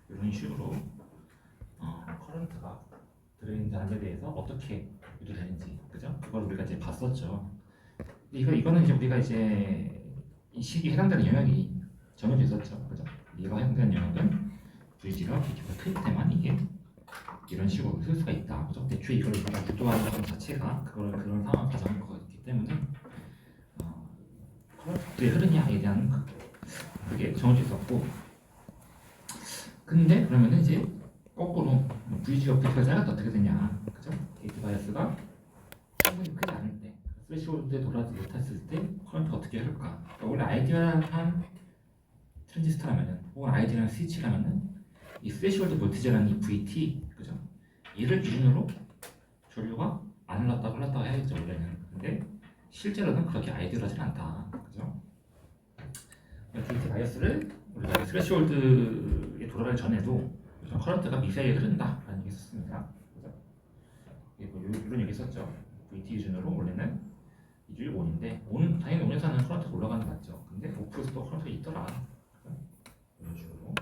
이런 식으로 커런트가 들어있는 에 대해서 어떻게 유도되는지, 그죠? 그걸 우리가 이제 봤었죠. 이거는 이제 우리가 이제 이 식이 해당되는 영역이 정해져 있었죠, 그죠? 이거 해당되는 영역은 VG가 BT보다 클 때만 이게 이런 식으로 쓸 수가 있다, 그죠? 대충 이걸 우리가 유도하는 것 자체가 그런 상황 가정한 거기 때문에 커런트의 흐르냐에 대한 그게 정해져 있었고, 근데 그러면은 이제 거꾸로 VG가 BT가 작을 때 어떻게 되냐, 그죠? 게이트 바이어스가 충분히 크지 않을 때, 스레시홀드에 돌아가지 못했을 때 커런트가 어떻게 할까? 그러니까 원래 아이디얼한 트랜지스터라면은 혹은 아이디얼한 스위치라면은 이 스레시홀드 볼티지라는 이 VT, 그죠? 얘를 기준으로 전류가 안 흘렀다가 해야겠죠 원래는. 근데 실제로는 그렇게 아이디얼하진 않다, 그죠? 게이트 바이어스를 우리가 스레시홀드에 돌아가기 전에도 커런트가 미세하게 흐른다라는 얘기 썼습니다. 그죠? 이런 얘기 썼죠. VT 기준으로 원래는 2주일 5인데 5는 당연히 5에서는 커런트가 올라가는 게 맞죠. 근데 5%도 커런트가 있더라. 이런 식으로.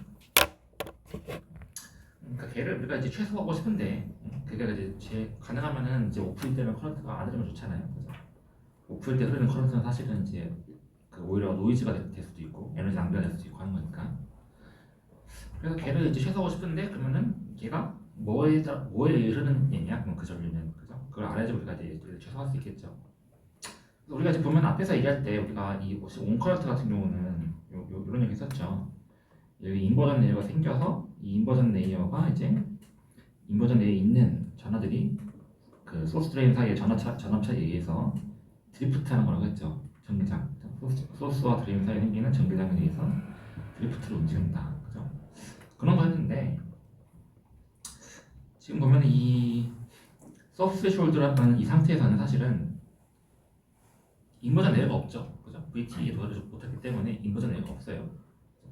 그러니까 걔를 우리가 이제 최소화하고 싶은데 그게 이제 가능하면은 이제 5% 때는 커런트가 안 흐르면 좋잖아요. 그죠? 5%때 흐르는 커런트는 사실은 이제 오히려 노이즈가 될 수도 있고 에너지 낭비가 될 수도 있고 하는 거니까. 그래서 걔를 이제 최소화하고 싶은데 그러면은 걔가 뭐에 흐르는 얘냐? 그럼 그 전류는, 그죠? 그걸 알아야지 우리가 이제 최소화할 수 있겠죠. 우리가 이제 보면 앞에서 얘기할 때 우리가 이 온커런트 같은 경우는 이런 얘기 썼죠. 여기 인버전 레이어가 생겨서 이 인버전 레이어가 이제 인버전 레이어에 있는 전하들이 그 소스 드레인 사이의 전압차에 의해서 드리프트하는 거라고 했죠. 전기장, 소스와 드레인 사이에 생기는 전기장에 의해서 드리프트를 움직인다, 그죠? 그런 거 했는데 지금 보면 이 서브스 숄드라는 이 상태에서는 사실은 인버전 레이어가 없죠, 그죠? VT에 도달하지 못했기 때문에 인버전 레이어가 없어요.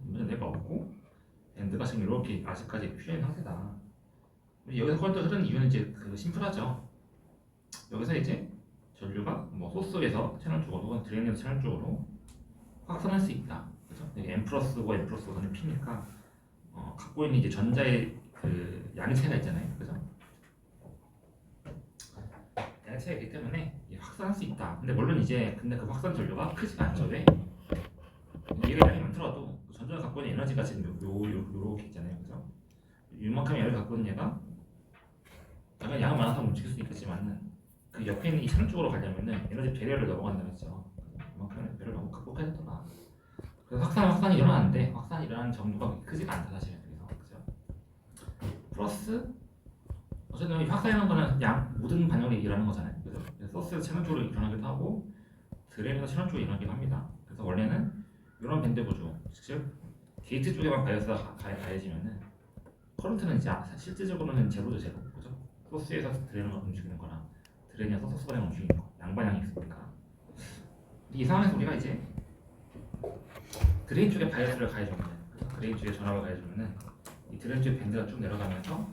인버전 레이어가 없고 밴드가 지금 이렇게 아직까지 퓨어인 상태다. 여기서 커런트 흐르는 이유는 이제 심플하죠. 여기서 이제 전류가 뭐 소스에서 채널 쪽으로 혹은 드레인에서 채널 쪽으로 확산할 수 있다, 그죠? N 플러스고 N 플러스 5는 P니까 갖고 있는 이제 전자의 그 양체가 있잖아요, 그죠? 양체가 있기 때문에 확산할 수 있다. 근데 물론 이제 그 확산 전류가 크지가 않죠. 왜? 얘가 양이 많더라도 전자가 갖고 있는 에너지가 지금 요렇게 있잖아요, 그죠? 이만큼의 양을 갖고 있는 얘가 당연히 양은 많아서 움직일 수 있겠지만은 그 옆에 있는 이 채널 쪽으로 가려면은 에너지 배리어를 넘어간다고 했죠. 이만큼의 배리어를 너무 극복해야 되더라. 그래서 확산이 일어나는데 확산이 일어나는 정도가 크지가 않다 사실. 그래서 그죠? 플러스 어쨌든 확산이라는 거는 모든 반영이 일어나는 거잖아요. 그죠? 소스 채널 쪽으로 일어나기도 하고 드레인에서 채널 쪽으로 일어나기도 합니다. 그래서 원래는 이런 밴드 구조, 즉 게이트 쪽에만 바이어스가 가해지면은 커런트는 이제 실질적으로는 제로죠, 제로. 그죠? 소스에서 드레인을 움직이는 거랑 드레인에서 소스 방향을 움직이는 거 양방향이 있으니까 이 상황에서 우리가 이제 드레인 쪽에 바이어스를 가해주면, 드레인 쪽에 전압을 가해주면은 이 드레인 쪽에 밴드가 쭉 내려가면서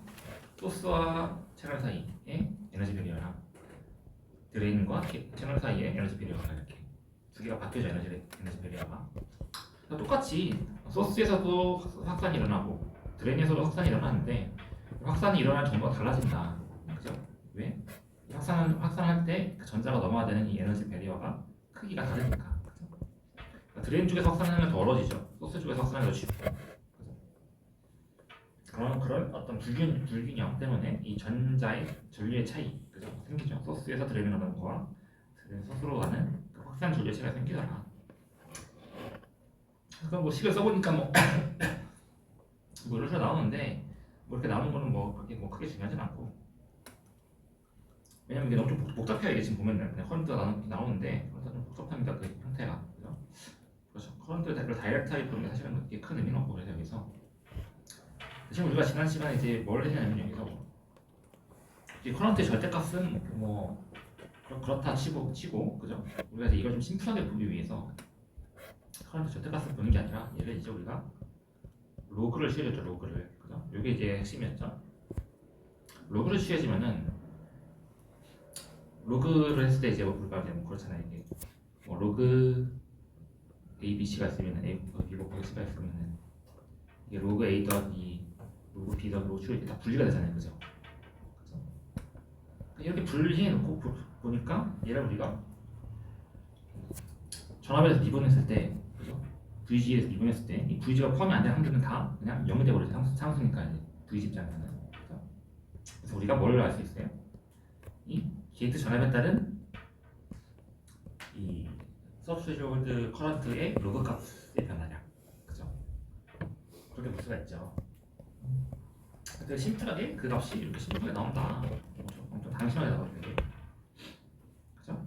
소스와 채널 사이에 에너지 배리어랑 드레인과 채널 사이에 에너지 배리어가 이렇게 두 개가 바뀌어져. 에너지 배리어가 똑같이 소스에서도 확산이 일어나고 드레인에서도 확산이 일어나는데 확산이 일어나는 정도가 달라진다, 그죠? 왜? 확산할 때 그 전자가 넘어야 되는 이 에너지 배리어가 크기가 다르니까, 그죠? 그러니까 드레인 쪽에서 확산하면 더 어려지죠. 소스 쪽에서 확산하면 더 쉽고, 그런 어떤 불균형 때문에 이 전류의 차이, 그죠? 생기죠. 소스에서 드레인으로 가는 거와 드레인 소스로 가는 그 확산 전류의 차이가 생기더라. 그래서 뭐 식을 써보니까 뭐 이렇게 나오는데 뭐 이렇게 나오는 거는 뭐 그렇게 뭐 크게 중요하진 않고, 왜냐면 이게 너무 좀 복잡해요. 이게 지금 보면 그냥 커런트가 나오는데 커런트가 좀 복잡합니다. 그 형태가, 그죠? 그렇죠. 커런트를 다이렉트하게 보는 게 사실은 그렇게 큰 의미는 없고, 그래서 여기서 지금 우리가 지난 시간에 이제 뭘 했냐면 여기서 이 커런트의 절대값은 뭐 그렇다 치고, 그죠? 우리가 이제 이걸 좀 심플하게 보기 위해서 커런트 절대값을 보는 게 아니라 얘를 이제 우리가 로그를 취해줬죠. 로그를, 그죠? 이게 이제 핵심이었죠. 로그를 취해지면은 로그를 했을 때 이제 우리가 뭐 그렇잖아요. 이게 뭐 로그 A, B, C가 있으면 A, B, B, C가 있으면은 이게 로그 A 더하기 로그 B 더하기 로그 C 이렇게 다 분리가 되잖아요, 그죠? 그죠? 이렇게 분리해 놓고 보니까 얘를 우리가 전압에서 미분했을 때, 그죠? VG에서 미분했을 때 이 VG가 포함이 안 되는 함들은 다 그냥 0이 되버리죠. 상수니까 이제 VG 입장에서는. 그죠? 그래서 우리가 뭘 알 수 있어요? 이 게이트 전압에 따른 이 서브스홀드 커런트의 로그 값의 변화량, 그죠? 그렇게 볼 수가 있죠. 되게 심플하게 그 값이 이렇게 심플하게 나온다. 엄청 단순하게 나오거든요. 그죠?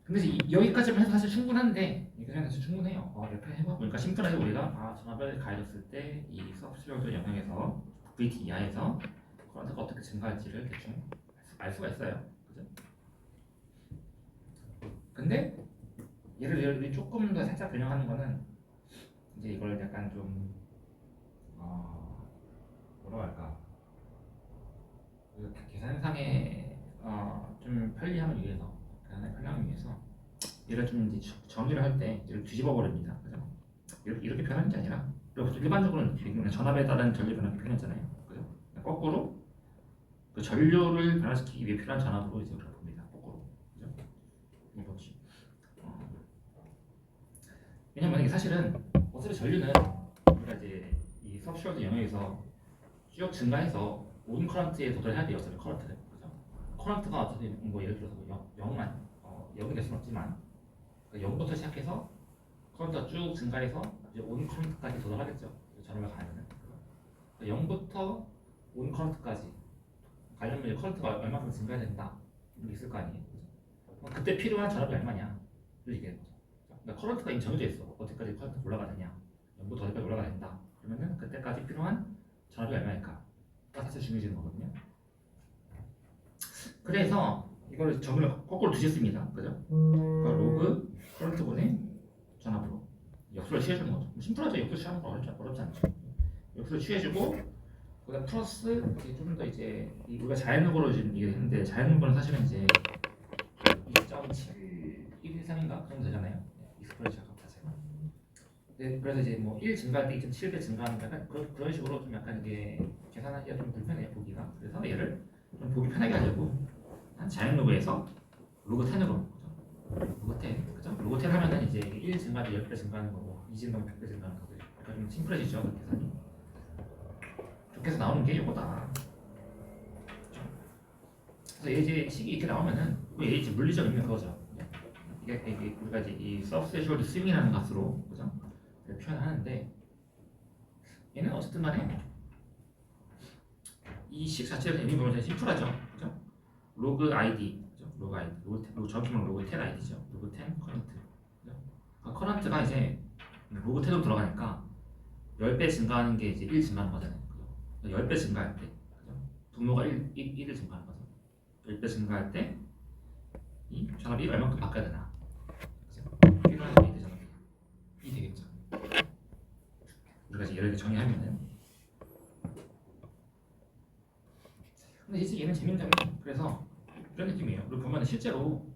근데 여기까지만 해도 사실 충분한데 이게 사실 충분해요. 이렇게 해보니까 심플하게 우리가 전압을 가해졌을 때 이 서브스홀드 영향에서 VT 이하에서 커런트가 어떻게 증가할지를 대충 알 수가 있어요. 그죠? 근데 얘를 조금 더 살짝 변형하는 거는 이제 이걸 약간 좀 뭐라고 할까, 계산상에 좀 편리함을 위해서 얘를 좀 이제 정의를 할 때 얘를 뒤집어 버립니다. 그죠? 이렇게 표현하는 게 아니라 일반적으로는 그냥 전압에 따른 전류 변화를 표현했잖아요. 그죠? 거꾸로 그 전류를 변화시키기 위해 필요한 전압으로 이제 우리가 봅니다. 거꾸로. 그죠? 이거지. 왜냐면 이게 사실은 어차피 전류는 우리가 이제 이 서브스트레이트 영역에서 쭉 증가해서 모든 커런트에 도달해야 돼요. 어차피 커런트를. 그죠? 커런트가 어차피 뭐 예를 들어서 0이 될 수는 없지만 0부터 시작해서 커런트가 쭉 증가해서 이제 온 커런트까지 도달하겠죠. 전압을 가하면은 0부터 온 커런트까지 가려면 이제 커런트가 얼마큼 증가해야 된다. 이런 게 있을 거 아니에요. 그죠? 그때 필요한 전압이 얼마냐? 이걸 얘기하는 거죠. 그러니까 커런트가 이미 정해져 있어. 어디까지 커런트 올라가느냐? 0부터 어디까지 올라가야 된다. 그러면은 그때까지 필요한 전압이 얼마일까? 사실 중요해지는 거거든요. 그래서 이걸 점을 거꾸로 두셨습니다. 그죠? 그러니까 로그 커런트분의 전압으로 역수를 취해주는 거죠. 심플하죠. 역수 취하는 거 어렵지 않죠. 역수를 취해주고 그다음 플러스 좀 더 이제 우리가 자연력으로 지금 이게 했는데 자연력은 사실은 이제 2.713인가 그 정도 되잖아요. 익스프레션 값 자체가. 네, 그래서 이제 뭐 1 증가할 때 2.7배 증가하는 약간 그런 식으로 좀 약간 이게 계산하기가 좀 불편해요, 보기가. 그래서 얘를 좀 보기 편하게 하려고 한 자연 로그에서 로그 10으로 로그 10, 그죠? 로그 10 하면은 이제 1 증가하면 10배 증가하는 거고 2 증가하면 100배 증가하는 거고 약간 좀 심플해지죠, 그 계산이. 그렇게 해서 나오는 게 이거다. 그래서 얘 이제 식이 이렇게 나오면은 얘 이제 물리적 의미는 그거죠. 이게 우리가 이제 이 서브스테이션드 스윙이라는 값으로, 그죠? 표현하는데 얘는 어쨌든 간에 이 식 자체의 의미 보면 심플하죠, 그죠? 로그 ID, 그죠? 로그 ID, 로그 정확히는 로그 10 ID죠. 로그 10 커런트. 그죠? 커런트가 이제 로그 10으로 들어가니까 10배 증가하는 게 이제 1 증가하는 거잖아요, 그죠? 10배 증가할 때, 그죠? 분모가 1을 증가하는 거죠. 10배 증가할 때 이 전압이 얼마큼 바뀌어야 되나? 그죠? 필요한 게이트 전압이 이 되겠죠. 우리가 이제 이렇게 정의하면은. 근데 이제 얘는 재밌는 점이 그래서 이런 느낌이에요. 우리 보면 실제로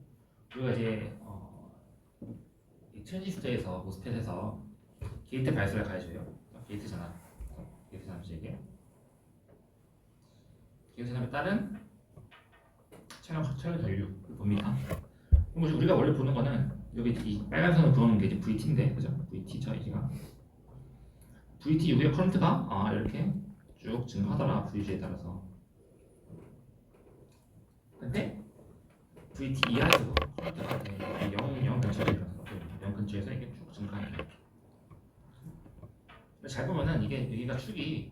우리가 이제 이 트랜지스터에서 모스펫에서 게이트 발수를 가해줘요. 게이트 전압식에 게이트 전압에 따른 채널 전류를 봅니다. 그럼 우리가 원래 보는 거는 여기 이 빨간 선을 그어놓은 게 이제 VT인데, 그죠? VT죠, 이게가. VT 이후에 커런트가 이렇게 쭉 증가하더라, VG에 따라서. 근데 VT 이하에서도 커런트가 0 근처에 일어나서 0 근처에서 이게 쭉 증가해요. 잘 보면은 이게 여기가 축이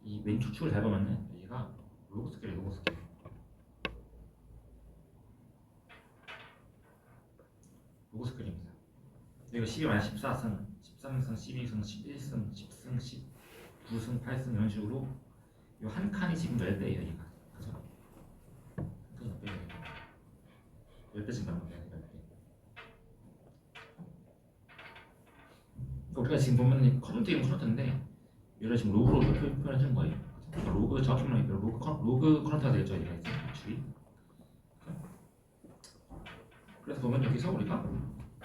이 왼쪽 축을 잘 보면은 여기가 로그 스케일. 로그 스케일입니다. 이거 12만 14승, 13승, 12승, 11승, 10승, 19승, 8승 이런 식으로 이 한 칸이 지금 10배예요, 여기가. 그죠? 한 칸이 몇 배예요? 10배 증가하는 거예요, 10배. 우리가 지금 보면 커런트는 커런트인데 얘를 지금 로그로 표현해주는 거예요. 그러니까 로그 정확히 말하면 로그 커런트가 되겠죠, 얘가 이제 축이. 그래서 보면 여기서 우리가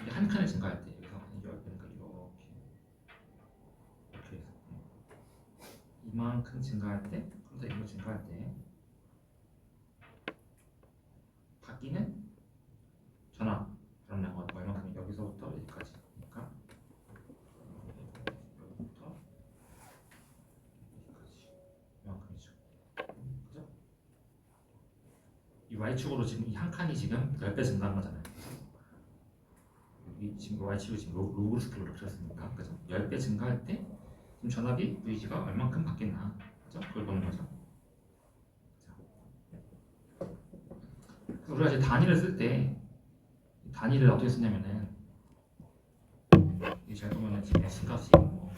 한 칸을 증가할 때 여기서 그러니까 이렇게 해서 이만큼 증가할 때, 컴퓨터 인구 증가할 때 바뀌는 전압 전압량은 얼마큼 여기서부터 여기까지. 그러니까 여기부터 여기까지 이만큼이죠. 그죠? 이 y축으로 지금 이 한 칸이 지금 10배 증가한 거잖아요. 이 지금 y축이 지금 로그 스케일로 그렸으니까, 그죠? 10배 증가할 때 지금 전압이 VG가 얼만큼 바뀌나, 그죠? 그걸 보는 거죠. 그래서 우리가 이제 단위를 쓸 때 단위를 어떻게 쓰냐면은 이 잘 보면은 지금 S 값이 뭐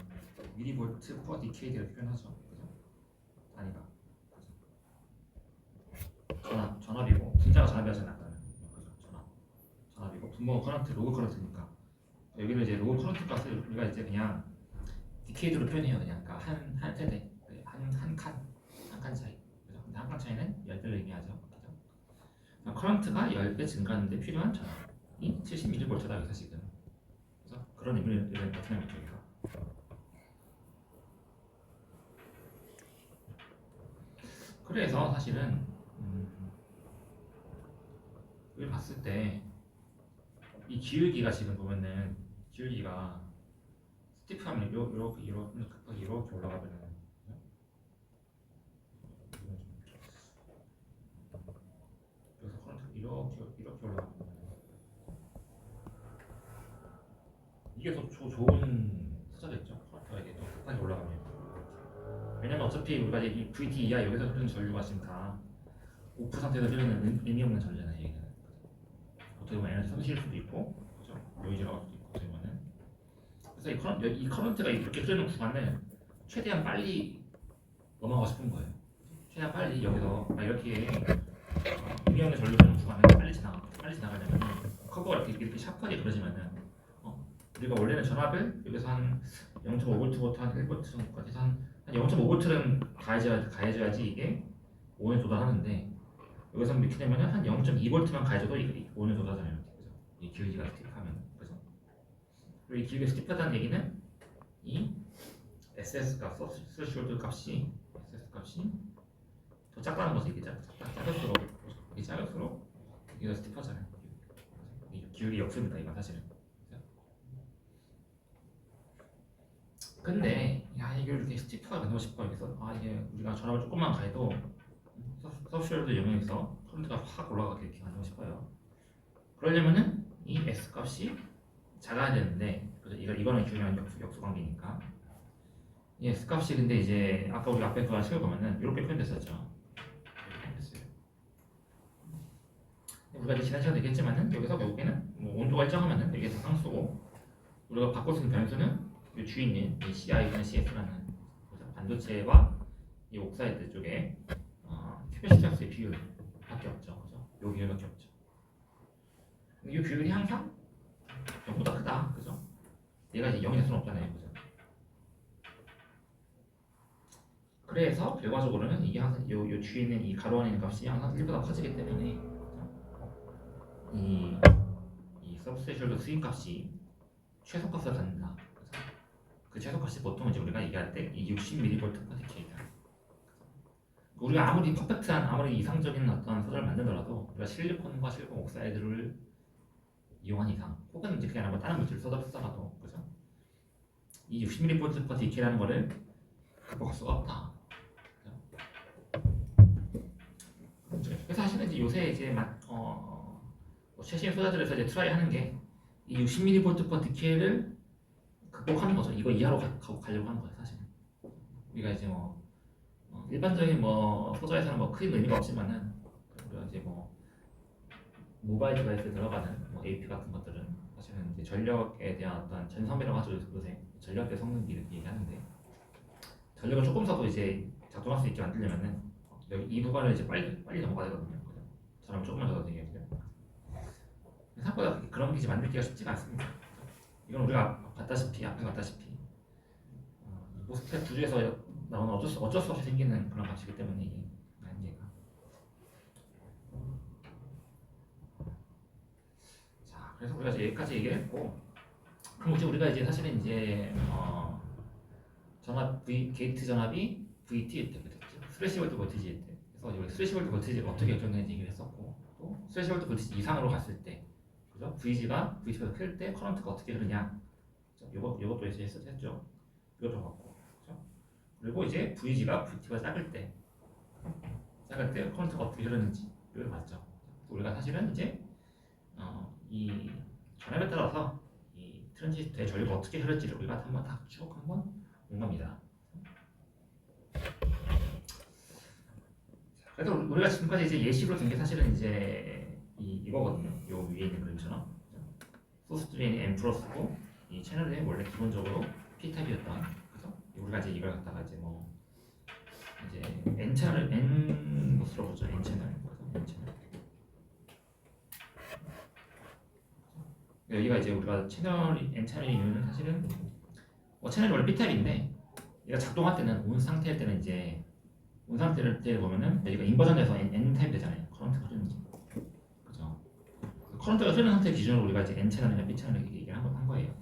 미리볼트 퍼 디케이드 이렇게 표현하죠, 그죠? 단위가 전압이고 분자가 전압이 하잖아, 아까는. 그죠? 전압이고 분모가 커런트, 로그 커런트니까 여기는 이제 로그 커런트 값을 우리가 이제 그냥 디케이드로 표현해요. 그냥 그러니까 한 세대, 한 칸 차이, 그죠? 근데 한 칸 차이는 10배를 의미하죠, 그죠? 커런트가 10배 증가하는데 필요한 전압이 70mV다 여기서 지금. 그래서 그런 의미를 나타내는 거죠, 여기가. 그래서 사실은 여기 봤을 때 이 기울기가 지금 보면은 기울기가 스티프하면 이렇게 급하게 이렇게 올라가면은 여기서 커런트 이렇게 올라가면 이게 더 좋은 숫자겠죠. 커런트가 이게 더 급하게 올라가면. 왜냐면 어차피 우리가 이 VT 이하 여기서 흐르는 전류가 지금 다 오프 상태에서 흐르는 의미 없는 전류잖아요. 얘는 어떻게 보면 에너지 손실일 수도 있고, 그죠? 노이즈가 수도 있고, 어떻게 보면은. 그래서 이 커런트가 이렇게 흐르는 구간을 최대한 빨리 넘어가고 싶은 거예요. 최대한 빨리 여기서 이렇게 의미 없는 전류 흐르는 구간을 빨리 지나가려면 커브가 이렇게 샤프하게 그려지면은 우리가 원래는 전압을 여기서 한 0.5V부터 한 1V 정도까지 한 0.5V는 가해져야지 이게 5에 도달하는데, 여기서 이렇게 되면 한 0.2V만 가해져도 이게 5에 도달하잖아요. 그죠? 이 기울기가 스티프하면. 그죠? 그리고 이 기울기가 스티프하다는 얘기는 이 SS 값, 스레시홀드 값이 더 작다는 거죠. 이게 작을수록 이게 더 스티프하잖아요. 이 기울기 역습이다, 이건 사실은. 근데 이게 이렇게 스티프가 되고 싶어. 여기서 이게 우리가 전압을 조금만 가해도 서브쉐어드 영역에서 커런트가 확 올라가게 이렇게 만들고 싶어요. 그러려면은 이 S 값이 작아야 되는데, 그래서 이거는 중요한 역수 관계니까. 이 S 값이 근데 이제 아까 우리 앞에 거 책을 보면은 이렇게 표현됐었죠. 이렇게 표현됐어요. 우리가 이제 지난 시간에 얘기했지만은 여기서 결국에는 뭐 온도가 일정하면은 이게 다 상수고, 우리가 바꿀 수 있는 변수는 이 주에 있는 이 CI나 CF라는 반도체와 이 옥사이드 쪽에 캐패시턴스의 비율밖에 없죠, 그죠? 요 비율밖에 없죠. 이 비율이 항상 0보다 크다, 그죠? 얘가 이제 0이 될 수는 없잖아요, 그죠? 그래서 결과적으로는 이게 항상 요 뒤에 있는 이 가로 안에 있는 값이 항상 1보다 커지기 때문에 이 서브스테이션의 수익 값이 최소값을 갖는다. 그 최소값이 보통 이제 우리가 얘기할 때 이 60mV per decade. 우리가 아무리 퍼펙트한, 아무리 이상적인 어떤 소재를 만들더라도 우리가 실리콘과 실리콘 옥사이드를 이용한 이상, 혹은 이제 그냥 뭐 다른 물질을 써도, 그죠? 이 60mV per decade라는 거를 극복할 수가 없다. 그래서 사실은 이제 요새 이제 최신 소자들에서 이제 트라이 하는 게 이 60mV per decade를 극복하는 거죠. 이거 이하로 가려고 하는 거예요, 사실은. 우리가 이제 일반적인 소자에서는 큰 의미가 없지만은, 우리가 이제 모바일 디바이스에 들어가는 AP 같은 것들은 사실은 이제 전력에 대한 어떤 전성비라고 하죠. 요새 전력대 성능비 이렇게 얘기하는데, 전력을 조금 써도 이제 작동할 수 있게 만들려면은 여기 이 구간을 이제 빨리 넘어가야 되거든요. 전압을 조금만 줘도 되게 돼요. 생각보다 그런 게 이제 만들기가 쉽지가 않습니다. 이건 우리가 앞에 봤다시피 모스펫 구조에서 나오는 어쩔 수 없이 생기는 그런 값이기 때문에 이게 한계가. 자, 그래서 우리가 이제 여기까지 얘기를 했고, 그럼 이제 우리가 이제 사실은 이제 전압 게이트 전압이 VT 때 그랬죠. 스레시홀드 볼티지 때. 그래서 여기 스레시홀드 볼티지가 어떻게 결정되는지 얘기를 했었고, 또 스레시홀드 볼티지 이상으로 갔을 때, 그죠? VG보다 클 때 커런트가 어떻게 흐르냐. 요것도 이제 했죠. 이것도 봤고, 그죠? 그리고 이제 VG가 VT보다 작을 때 커런트가 어떻게 흐르는지 이걸 봤죠. 우리가 사실은 이제 이 전압에 따라서 이 트랜지스터의 전류가 어떻게 흐를지를 우리가 한번 쭉 본 겁니다. 그래서 우리가 지금까지 이제 예시로 든 게 사실은 이제 이거거든요. 요 위에 있는 그림처럼 소스 드레인이 N 플러스고 이 채널이 원래 기본적으로 P 타입이었던, 그래서 우리가 이제 이걸 갖다가 이제 뭐 이제 N 채널을 N 것으로 보죠. N 채널, N 채널. 여기가 이제 우리가 채널이 N 채널의 이유는 사실은 뭐 채널이 원래 P 타입인데 얘가 작동할 때는 온 상태일 때는 이제 온 상태를 보면은 여기가 인버전돼서 N 타입 되잖아요. 커런트가 흐르는 거. 그죠? 커런트가 흐르는 상태 기준으로 우리가 이제 N 채널이나 B 채널을 얘기를 한 거예요.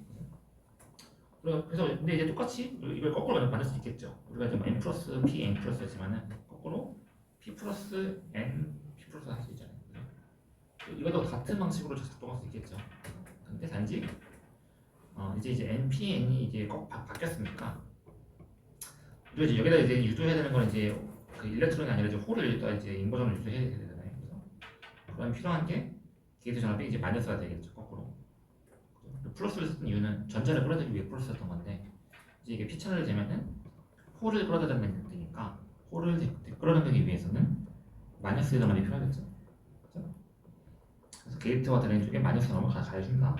그래서 근데 이제 똑같이 이걸 거꾸로 만들 수 있겠죠. 우리가 지금 N 플러스 P N 플러스였지만은 거꾸로 P 플러스 N P 플러스 할 수 있잖아요. 이것도 같은 방식으로 작동할 수 있겠죠. 근데 단지 이제 N P N이 이제 꼭 바뀌었으니까 우리가 이제 여기다 이제 유도해야 되는 건 이제 그 일렉트론이 아니라 이제 홀을 일단 이제 인버전을 유도해야 되잖아요. 그래서 그럼 필요한 게 게이트 전압이 이제 마이너스가 되겠죠. 거꾸로. 플러스를 썼던 이유는 전자를 끌어들이기 위해 플러스 썼던 건데 이제 이게 P 채널이 되면은 홀을 끌어들이면 되니까 홀을 끌어들이기 위해서는 마이너스 전압이 필요하겠죠. 그렇죠? 그래서 게이트와 드레인 쪽에 마이너스 전압을 가해준다.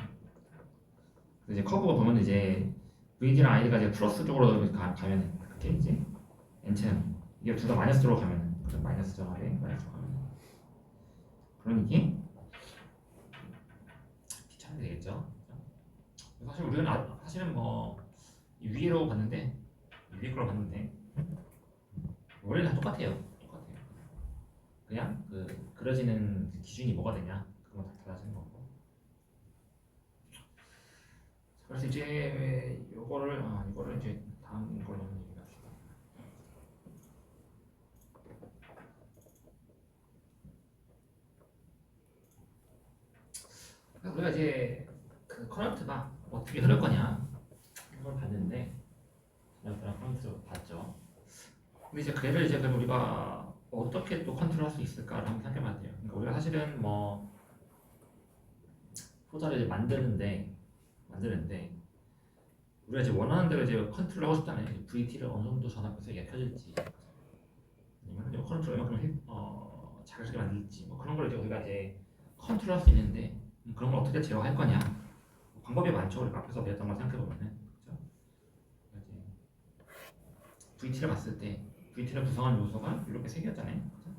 이제 커브가 보면 이제 VD랑 ID가 이제 플러스 쪽으로 가면은 그게 이제 N 채널 이게 둘 다 마이너스 쪽으로 가면은 그래서 마이너스 전압에 마이너스 가면 그런 이게 P 채널이 되겠죠. 사실 우리는 사실은 뭐 위로 봤는데 위에 걸로 봤는데 원래는 다 똑같아요. 그냥 그 그려지는 기준이 뭐가 되냐 그건 다 달라지는 거고. 그래서 이제 이거를 이제 다음 걸로 얘기합시다. 우리가 이제 그 커런트가 어떻게 흐를 거냐 이걸 봤는데 커런트를 봤죠. 근데 이제 걔를 이제 그럼 우리가 어떻게 또 컨트롤할 수 있을까를 한번 생각해봐야 돼요. 그러니까 우리가 사실은 뭐 소자를 이제 만드는데 우리가 이제 원하는 대로 이제 컨트롤하고 싶다면 VT를 어느 정도 전압해서 얘가 켜질지 아니면 컨트롤 얼마큼 자극적으로 만들지 뭐 그런 걸 이제 우리가 이제 컨트롤할 수 있는데 그런 걸 어떻게 제어할 거냐 방법이 많죠. 우리가 앞에서 배웠던 걸 생각해보면은 그렇죠? VT를 봤을 때 VT를 구성하는 요소가 이렇게 세 개였잖아요. 그렇죠?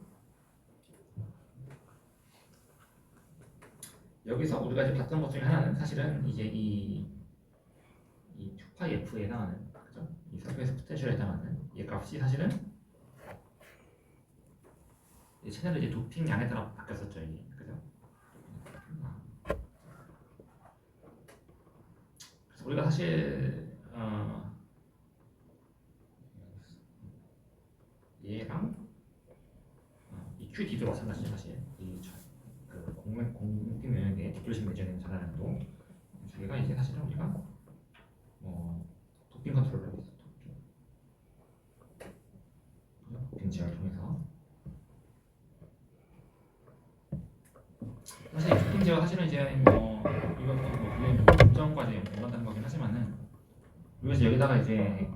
여기서 우리가 이제 봤던 것 중에 하나는 사실은 이제 이 2파이 F에 해당하는 그죠? 이 서페이스 포텐셜에 해당하는 이 값이 사실은 이 채널의 이제 도핑 양에 따라 바뀌었었죠. 이게 그죠? 그래서 우리가 사실 얘랑 이 QD도 마찬가지죠. 사실 이그 공통 면역의 뒷돌심 내전에 전환도 두 개가 이제 사실은 우리가 도핑 컨트롤을 하고 있어. 도핑 제어를 통해서 사실 이 도핑 제어 사실은 이제 이건 물론 공정과 이제 연관된 거긴 하지만은 우리가 이제 여기다가 이제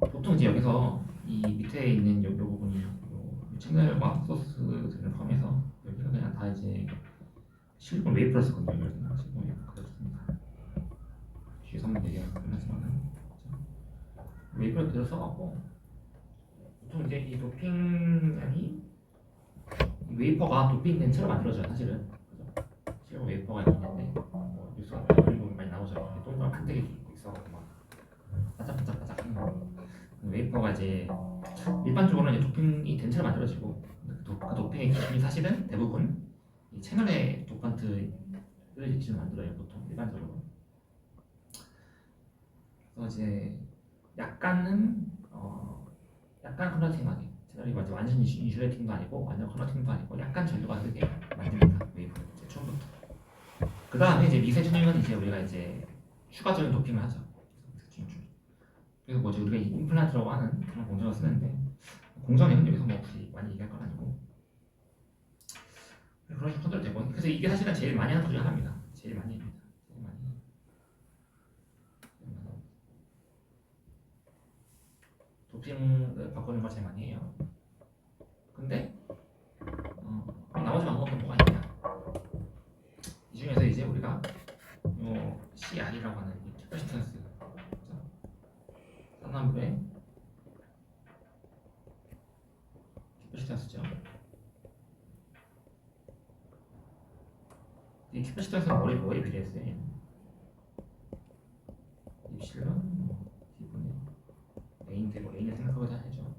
보통 이제 여기서 이 밑에 있는 요 부분이 채널과 소스들을 포함해서 여기가 그냥 다 이제 실리콘 웨이퍼를 쓰거든요. 실리콘 웨이퍼 그렇습니다. 뒤에서 한번 얘기하긴 하지만은 웨이퍼를 그대로 써갖고 보통 이제 이 도핑량이 웨이퍼가 도핑된 채로 만들어져요. 사실은 그죠? 실리콘 웨이퍼가 있는데 뉴스가 많이 나오죠. 동그란 판때기 있어서 막 바짝바짝 하는 거. 웨이퍼가 이제 일반적으로는 이제 도핑이 된 채로 만들어지고 그 도핑의 기준이 사실은 대부분 이 채널의 도판트를 기준으로 만들어요. 보통 일반적으로. 그래서 이제 약간은 약간 컨덕팅하게 채널이 완전 인슐레이팅도 아니고 완전 컨덕팅도 아니고 약간 전류가 흐르게 만듭니다. 웨이브를 이제 처음부터. 그 다음에 이제 미세 튜닝은 이제 우리가 이제 추가적인 도핑을 하죠. 그래서 뭐지 우리가 임플란트라고 하는 그런 공정을 쓰는데 공정은 여기서 뭐 굳이 많이 얘기할 건 아니고 그런 식으로 컨트롤 되고 그래서 이게 사실은 제일 많이 하는 것 중에 하나입니다. 제일 많이 합니다. 제일 많이. 도핑을 바꾸는 걸 제일 많이 해요. 근데 나머지 방법은 뭐가 있냐? 이 중에서 이제 우리가 CR이라고 하는 캐퍼시턴스 산화물의 캐퍼시턴스죠. 이 캐퍼시턴스는 뭐에 비례했어요? 입실은 기분이 A인데 뭐 A를 생각하고 다니죠.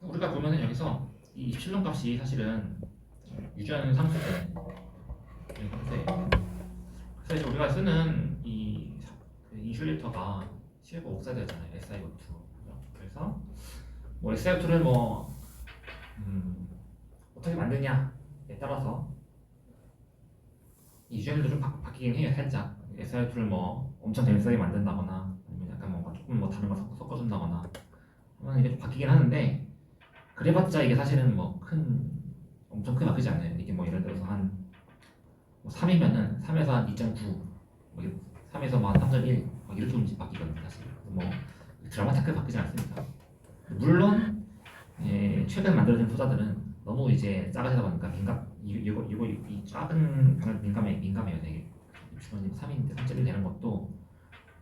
우리가 보면은 여기서 이 입실론 값이 사실은 유전 상수대. 그래서 이제 우리가 쓰는 이 인슐레이터가 실버 옥사이드잖아요. SiO2. 그래서 뭐 SiO2를 어떻게 만드냐에 따라서 이 유전도 좀 바뀌긴 해요. 살짝 SiO2를 뭐 엄청 dense하게 만든다거나 아니면 약간 뭔가 조금 뭐 다른 걸 섞어준다거나 하면 이게 좀 바뀌긴 하는데 그래봤자 이게 사실은 엄청 크게 바뀌지 않아요. 이게 뭐 예를 들어서 한 3이면은 3에서 한 2.9, 3에서 뭐 한 3.1 이렇게 좀 바뀌거든요. 사실 뭐 드라마틱하게 바뀌지 않습니다. 물론 최근 만들어진 소자들은 너무 이제 작아지다 보니까 이 작은 방향 민감해요. 되게 주머니 3인데 3.1 되는 것도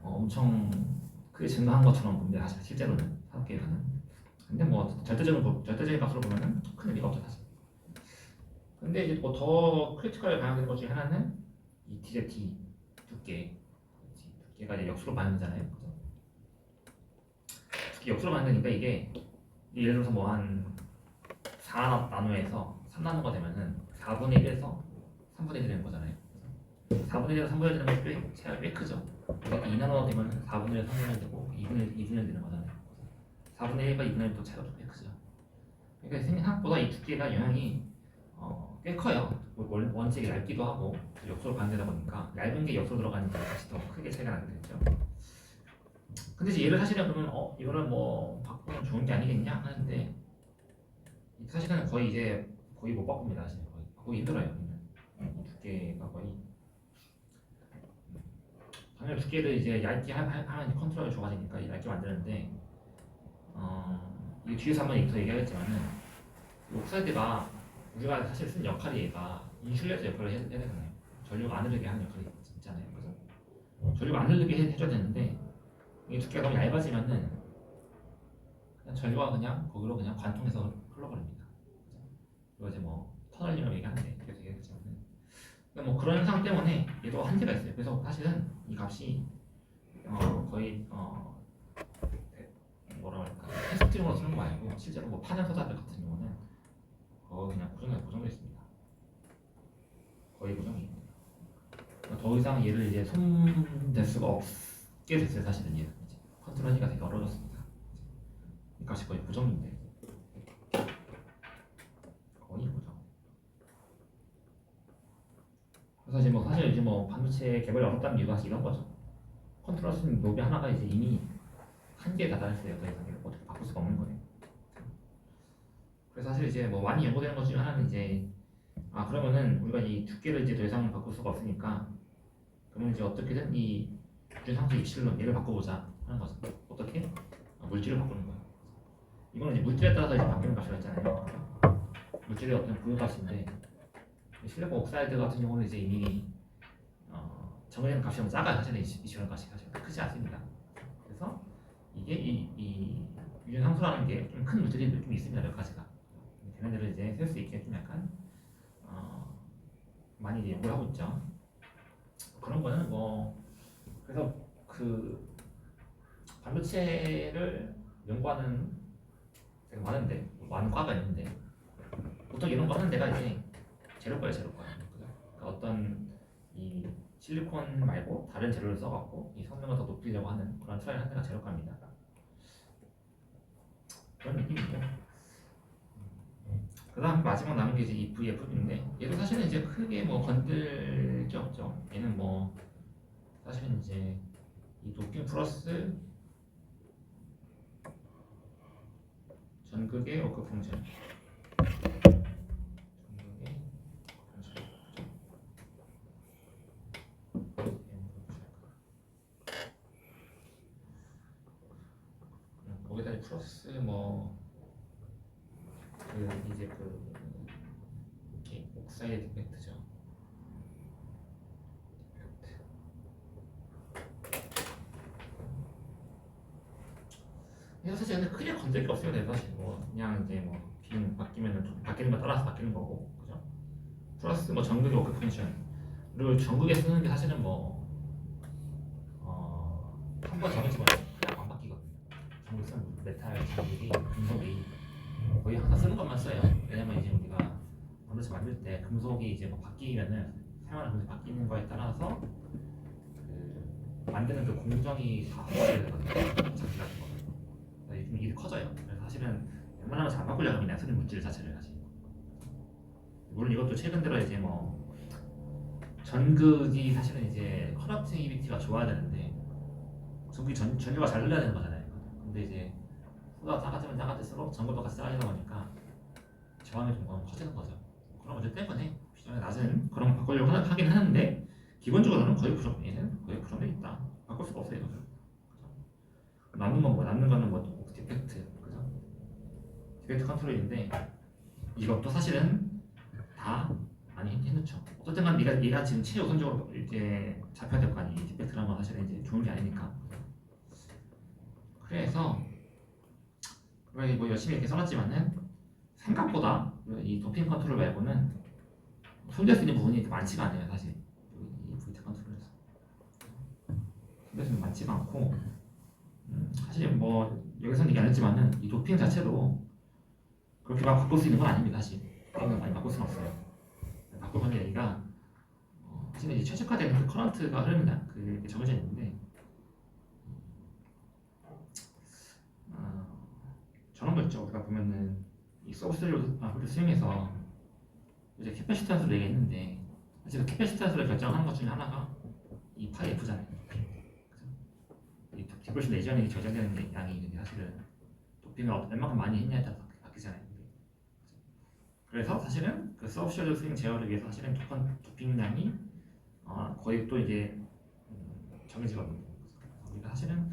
엄청 크게 증가한 것처럼 근데 사실 실제로는 사업계에서는 근데 뭐 절대적인 값으로 보면은 큰 의미가 없죠 사실. 근데 이제 뭐 더 크리티컬하게 반영되는 것 중에 하나는 이 DZT 두께가 이제 역수로 반영되잖아요. 그죠? 두께 역수로 반영되니까 이게 예를 들어서 뭐 한 4나노에서 3나노가 되면은 4분의 1에서 3분의 1이 되는 거잖아요. 4분의 1에서 3분의 1 되는 것도 차이가 꽤 크죠. 그러니까 2나노가 되면 4분의 1에서 3분의 1 되고 2분의 1 되는 거잖아요. 4분의 1과 2분의 1도 차이가 좀 꽤 크죠. 그러니까 생각보다 이 두께가 영향이 꽤 커요. 원칙이 얇기도 하고 역수로 반대다 보니까 얇은 게 역수로 들어가니까 다시 더 크게 차이가 나게 되죠. 근데 이제 얘를 사실은 그러면 이거를 뭐 바꾸면 좋은 게 아니겠냐 하는데 사실은 거의 못 바꿉니다. 사실 거의 바꾸기 힘들어요. 두께가 거의 당연히 두께를 이제 얇게 하면 컨트롤이 좋아지니까 얇게 만드는데 이 뒤에서 한번 더 얘기하겠지만은 옥사이드가 우리가 사실 쓴 역할이 얘가 인슐레이터 역할을 해야 되잖아요. 전류가 안 흐르게 하는 역할이 있잖아요. 그래서 전류가 안 흐르게 해줘야 되는데 이 두께가 너무 얇아지면은 그냥 전류가 그냥 거기로 그냥 관통해서 흘러버립니다. 그리고 이제 뭐 터널링을 얘기하는데 계속 얘기했지만은 그러니까 뭐 그런 현상 때문에 얘도 한계가 있어요. 그래서 사실은 이 값이 거의 뭐라 할까 테스팅으로 쓰는 거 말고 실제로 뭐 파는 소자들 같은 경우는 그냥 고정되어 있습니다. 거의 고정이에요. 더 이상 얘를 이제 손댈 수가 없게 됐어요. 사실은 얘는 이제 컨트롤하기가 되게 어려졌습니다. 이 값이 거의 고정인데 거의 고정. 그래서 이제 뭐 사실 이제 뭐 반도체 개발이 어렵다는 이유가 사실 이런 거죠. 컨트롤 할 수 있는 노브 하나가 이제 이미 한계에 다다랐어요. 더 이상 어떻게 바꿀 수가 없는 거예요. 그래서 사실 이제 뭐 많이 연구되는 것 중에 하나는 이제 그러면은 우리가 이 두께를 이제 더 이상 바꿀 수가 없으니까 그러면 이제 어떻게든 이 유전 상수 입실론 얘를 바꿔보자 하는 거죠. 어떻게? 물질을 바꾸는 거예요. 이거는 이제 물질에 따라서 이제 바뀌는 값이라 했잖아요. 물질의 어떤 부여값인데 실리콘 옥사이드 같은 경우는 이제 이미 정해진 값이 너무 작아요. 사실은 입실론 값이 사실 크지 않습니다. 그래서 이게 이 유전 상수라는 게 좀 큰 물질이 좀 있습니다. 몇 가지가. 걔네들을 이제 셀 수 있게 좀 약간 많이 이제 연구를 하고 있죠. 그런 거는 뭐 그래서 그 반도체를 연구하는 되게 많은 과가 있는데 보통 이런 거 하는 데가 이제 재료과예요. 그러니까 어떤 이 실리콘 말고 다른 재료를 써갖고 이 성능을 더 높이려고 하는 그런 트라이를 하는 데가 재료과입니다. 그런 느낌이고. 그다음 마지막 남은 게 이제 이 VF인데 얘도 사실은 이제 크게 뭐 건들 게 없죠. 얘는 뭐 사실은 이제 이 도핑 플러스 전극의 워크 펑션. 전극의 거기다 플러스 뭐 그 이제 그 이렇게 옥사이드 디펙트죠. 디펙트. 이거 사실 근데 크게 건들 게 없어요. 내가 사실 뭐 그냥 이제 뭐 빈 바뀌면은 바뀌는 거 따라서 바뀌는 거고, 그죠? 플러스 뭐 전극의 워크 펑션. 그리고 전극에 쓰는 게 사실은 뭐 한 번 정해지면 그냥 안 바뀌거든요. 전극 쓰는 메탈 전극이 금속이 거의 항상 쓰는 것만 써요. 왜냐면 이제 우리가 반도체 만들 때 금속이 이제 뭐 바뀌면은 사용하는 금속이 바뀌는 거에 따라서 그 만드는 그 공정이 다 바뀌어야 되거든요. 장비 같은 거. 요즘 일이 커져요. 그래서 사실은 웬만하면 잘 바꾸려고 합니다. 쓰는 물질 자체를 사실. 물론 이것도 최근 들어 이제 뭐 전극이 사실은 이제 커넥티비티가 좋아야 되는데 전극이 전류가 잘 흘러야 되는 거잖아요. 근데 이제 수가 작아지면 작아질수록 전극도 같이 작아지다 보니까 저항이 좀 커지는 거죠. 그런 문제 때문에 기존에 낮은 그런 거 바꾸려고 하긴 하는데 기본적으로는 거의 얘는 거의 부정돼 있다. 바꿀 수가 없어요. 그죠? 남는 건 뭐 남는 거는 뭐 디펙트, 그죠? 디펙트 컨트롤인데 이것도 사실은 다 많이 해놓죠. 어쨌든 간 얘가 지금 최우선적으로 이제 잡혀야 될 거 아니에요. 디펙트라는 건 사실은 이제 좋은 게 아니니까. 그래서 뭐 열심히 이렇게 써놨지만은 생각보다 이 도핑 컨트롤 말고는 손댈 수 있는 부분이 많지가 않아요. 사실 이 VT 컨트롤에서 손댈 수 있는 많지가 않고, 사실 뭐 여기서는 얘기 안 했지만은 이 도핑 자체도 그렇게 막 바꿀 수 있는 건 아닙니다. 사실 많이 바꿀 수는 없어요. 바꾸면 얘기가 사실 이제 최적화된 그 커런트가 흐릅니다. 그게 정해져 있는데 저런 거 있죠. 우리가 보면은 이 서브스를 수용해서 이제 캐패시턴스를 얘기했는데 사실 그 캐패시턴스를 결정하는 것 중에 하나가 이 파이 F잖아요. 이 디플레이션 내지연이 저장되는 게 양이 있는데 사실은 도핑을 얼마큼 많이 했냐에 따라 바뀌잖아요. 그래서 사실은 그 서브셜 스윙 제어를 위해서 사실은 도핑량이 거의 또 이제 정해지거든요. 우리가 사실은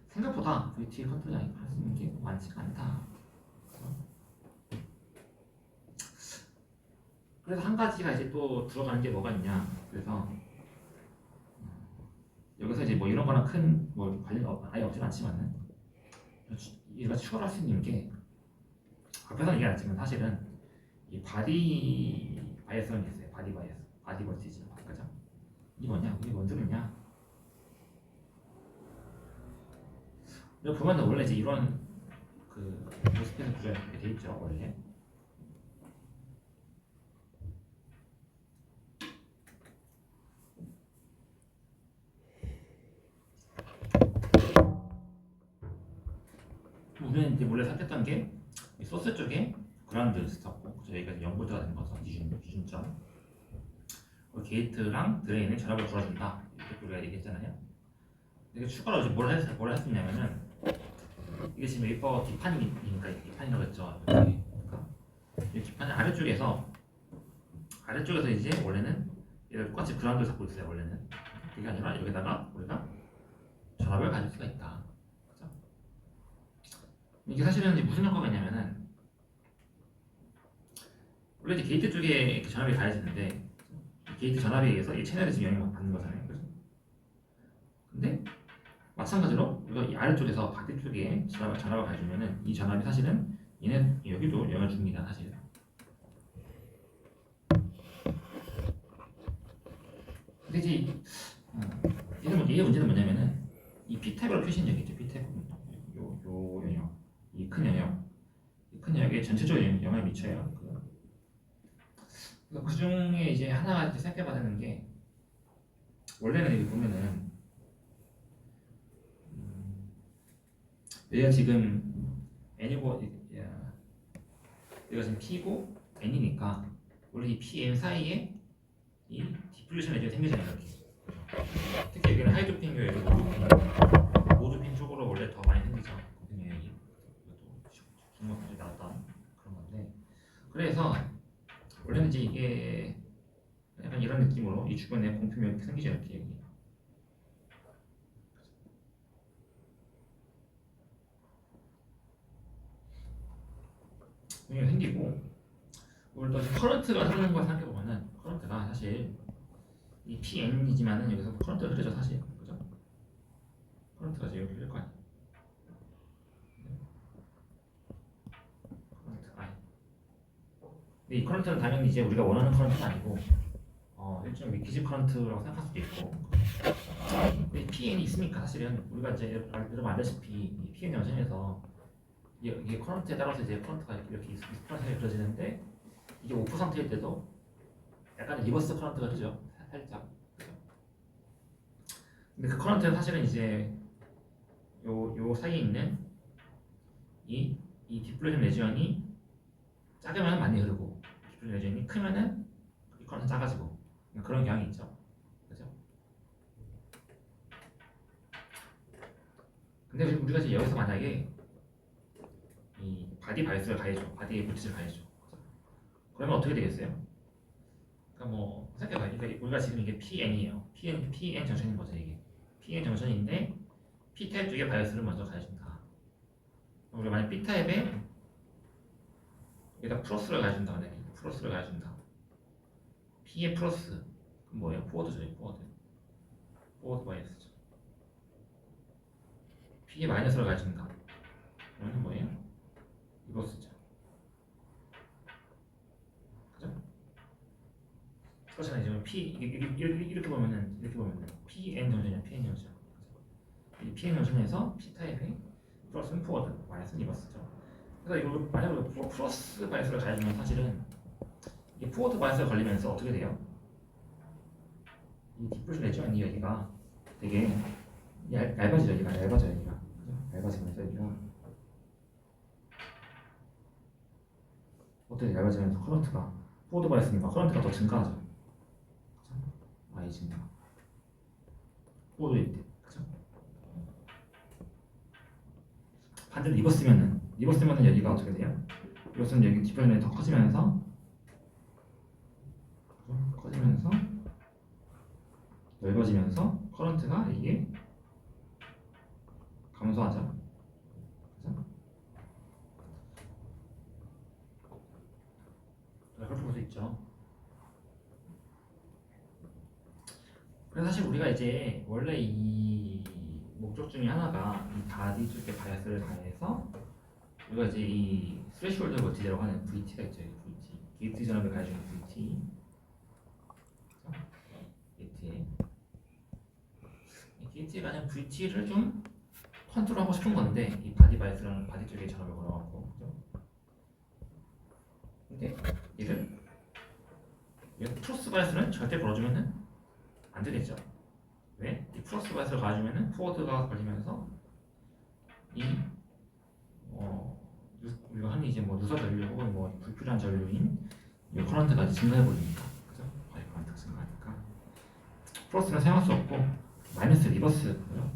생각보다 VT 컨트롤량이 할 수 있는 게 많지가 않다. 그래서 한 가지가 이제 또 들어가는 게 뭐가 있냐. 그래서 여기서 이제 뭐 이런 거랑 큰 뭐 관련 아예 없진 않지만은 얘가 추가로 할 수 있는 게 앞에서는 얘기 안 했지만 사실은 이 바디 바이어스라는 게 있어요. 바디 바이어스, 바디 볼티지, 그죠? 이게 뭐냐? 이게 뭔 소리냐? 여기 보면은 원래 이제 이런 그 모스펫 구조가 이렇게 돼 있죠. 원래. 우리는 이제 원래 생각했던 게 소스 쪽에 그라운드 스타고 저희가 0V가 되는 거죠. 기준점. 게이트랑 드레인을 전압을 줄여준다. 이렇게 우리가 얘기했잖아요. 이게 추가로 이제 뭘 했었냐면은 이게 지금 웨이퍼 뒷판이니까 뒷판이라고 했죠. 그러니까 이 뒷판 아래쪽에서 이제 원래는 얘를 똑같이 그라운드를 잡고 있어요. 원래는 그게 아니라 여기다가 우리가 전압을 가질 수가 있다. 그렇죠? 이게 사실은 이제 무슨 효과가 있냐면은 원래 이제 게이트 쪽에 이렇게 전압이 가해지는데 게이트 전압에 의해서 이 채널이 지금 영향을 받는 거잖아요. 그죠? 근데 마찬가지로 이거 이 아래쪽에서 바디 쪽에 전압을 가해주면은 이 전압이 사실은 얘는 여기도 영향을 줍니다. 사실. 근데 이제 얘의 문제는 뭐냐면은 이 P타입으로 표시한 여기 있죠. P타입 요 영역, 이 큰 영역, 이 큰 영역에 전체적으로 영향을 미쳐요. 그 중에 이제 하나가 이제 생각해봐야 되는 게 원래는 여기 보면은 얘가 지금 n이고 여기가 지금 p고 n이니까 원래 이 p, n 사이에 이 디플레이션 에지가 생기잖아요. 이렇게. 특히 여기는 하이드로핀 교회도 모드핀 쪽으로 원래 더 많이 생기죠. 공平유형이. 이것도 중간까지 나왔던 그런 건데. 그래서 원래는 이제 이게 약간 이런 느낌으로 이 주변에 공平유형이 생기죠. 이렇게 여기. 공平생기고 우리 또 커런트가 흐르는 걸 생각해보면은 커런트가 사실 이 PN이지만은 여기서 커런트가 흐르죠 사실. 그죠? 커런트가 이제 이렇게 흐를 거 아니에요. 커런트 I. 근데 이 커런트는 당연히 이제 우리가 원하는 커런트는 아니고 일종의 미키즈 커런트라고 생각할 수도 있고. 근데 PN이 있으니까 사실은 우리가 이제 여러분 알다시피 이 PN 연산에서 이게 커런트에 따라서 이제 커런트가 이렇게 20%에 그려지는데 이게 5%일 때도 약간 리버스 커런트가 흐르죠. 살짝. 그죠? 근데 그 커런트는 사실은 이제 요 사이에 있는 이 디플레이션 레지언이 작으면 많이 흐르고 디플레이션 레지언이 크면은 이 커런트 작아지고 그런 경향이 있죠. 그죠? 근데 우리가 이제 여기서 만약에 이 바디 바이스를 가해줘, 바디의 물질을 가해줘. 그러면 어떻게 되겠어요? 그러니까 뭐 생각해봐요. 그러니까 우리가 지금 이게 PN이에요. PN 정션인 거죠 이게. PN 정션인데 P 타입 쪽에 바이어스를 먼저 가해준다. 우리가 만약 B 타입에 여기다 플러스를 가해준다. 만약에 플러스를 가해준다. P의 플러스 그럼 뭐예요? 포워드죠. 포워드 바이어스죠. P의 마이너스를 가해준다. 그러면 뭐예요? 리버스죠. 그죠? 그렇잖아요. 지금 P 이렇게 보면은 PN 정션이야. PN 정션. 이 PN 정션에서 P 타입의 플러스는 포워드, 마이너스는 리버스죠. 그래서 이거 만약에 플러스 바이어스를 가해주면 사실은 이 포워드 바이어스가 걸리면서 어떻게 돼요? 이 디플레이션 레지언이 여기가 되게 얇아지죠. 여기가 얇아지면서 여기가 어떻게 얇아지면서 커런트가 포워드 바이어스니까 커런트가 더 증가하죠. 그죠? I 증가. 포워드일 때, 그죠? 반대로 리버스면은 여기가 어떻게 돼요? 이것은 여기 디플레이션이 더 커지면서 넓어지면서 커런트가 이게 감소하죠. 그죠? 그렇게 볼 수 있죠. 그래서 사실 우리가 이제 원래 이 목적 중에 하나가 이 바디 쪽에 바이어스를 가해서 우리가 이제 이 스레시홀드 버티제라고 하는 VT가 있죠. VT 게이트 전압을 가해주는 VT. 게이트라는 VT를 좀 컨트롤하고 싶은 건데 이 바디 바이어스라는 바디 쪽에 전압을 걸어갖고 그죠? 근데 얘를 플러스 바이어스는 절대 걸어주면은 안 되겠죠. 왜? 이 플러스 바이어스를 가져주면은 포워드가 걸리면서 이 우리가 흔히 이제 뭐 누사 전류 혹은 뭐 불필요한 전류인 이 커런트가 증가해 버리니까 그죠? 바디 커런트가 증가하니까 플러스는 사용할 수 없고 마이너스 리버스 그죠?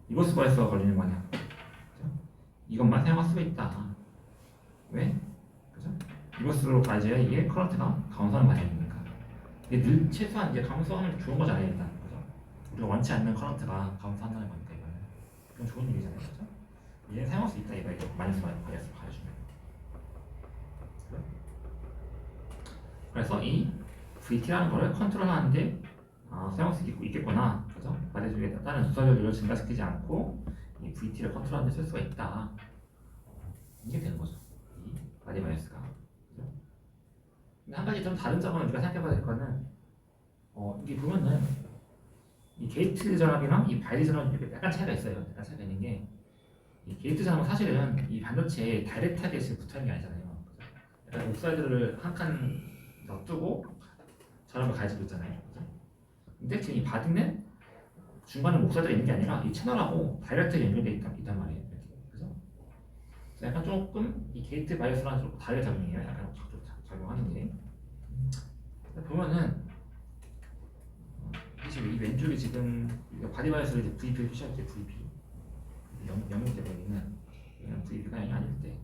리버스 바이어스가 걸리는 거냐? 그죠? 이것만 사용할 수가 있다. 왜? 그죠? 리버스로 가져야 이게 커런트가 감소하는 방향이니까. 근데 늘 최소한 이제 감소하면 좋은 거잖아요 일단. 그죠? 우리가 원치 않는 커런트가 감소한다는 거니까 이거는 그건 좋은 일이잖아요. 그죠? 얘는 사용할 수 있다 이거 마이너스 바이어스 가져주면. 그래서 이 VT라는 거를 컨트롤하는데 사용할 수 있겠구나. 그죠? 바디 쪽에 다른 주사전류를 증가시키지 않고 이 VT를 컨트롤하는 데 쓸 수가 있다. 이게 되는 거죠. 이 바디 바이어스가. 그죠? 근데 한 가지 좀 다른 점은 우리가 생각해봐야 될 거는 이게 보면은 이 게이트 전압이랑 이 바디 전압이 약간 차이가 있어요. 약간 차이가 있는 게 이 게이트 전압은 사실은 이 반도체에 다이렉트하게 지금 붙어 있는 게 아니잖아요. 그죠? 약간 옥사이드를 한 칸 놔두고 전압을 가지고 있잖아요. 그죠? 근데 지금 이 바디는 중간에 옥사이드가 있는 게 아니라 이 채널하고 다이렉트하게 연결되어 있단 말이에요. 이렇게. 그죠? 약간 조금 이 게이트 바이어스랑 좀 다른 작용이에요. 약간 작용하는 게. 보면은 지금 이 왼쪽에 지금 바디 바이어스를 이제 VP를 표시할 때 VP 0일 때 보이는 VP가 0이 아닐 때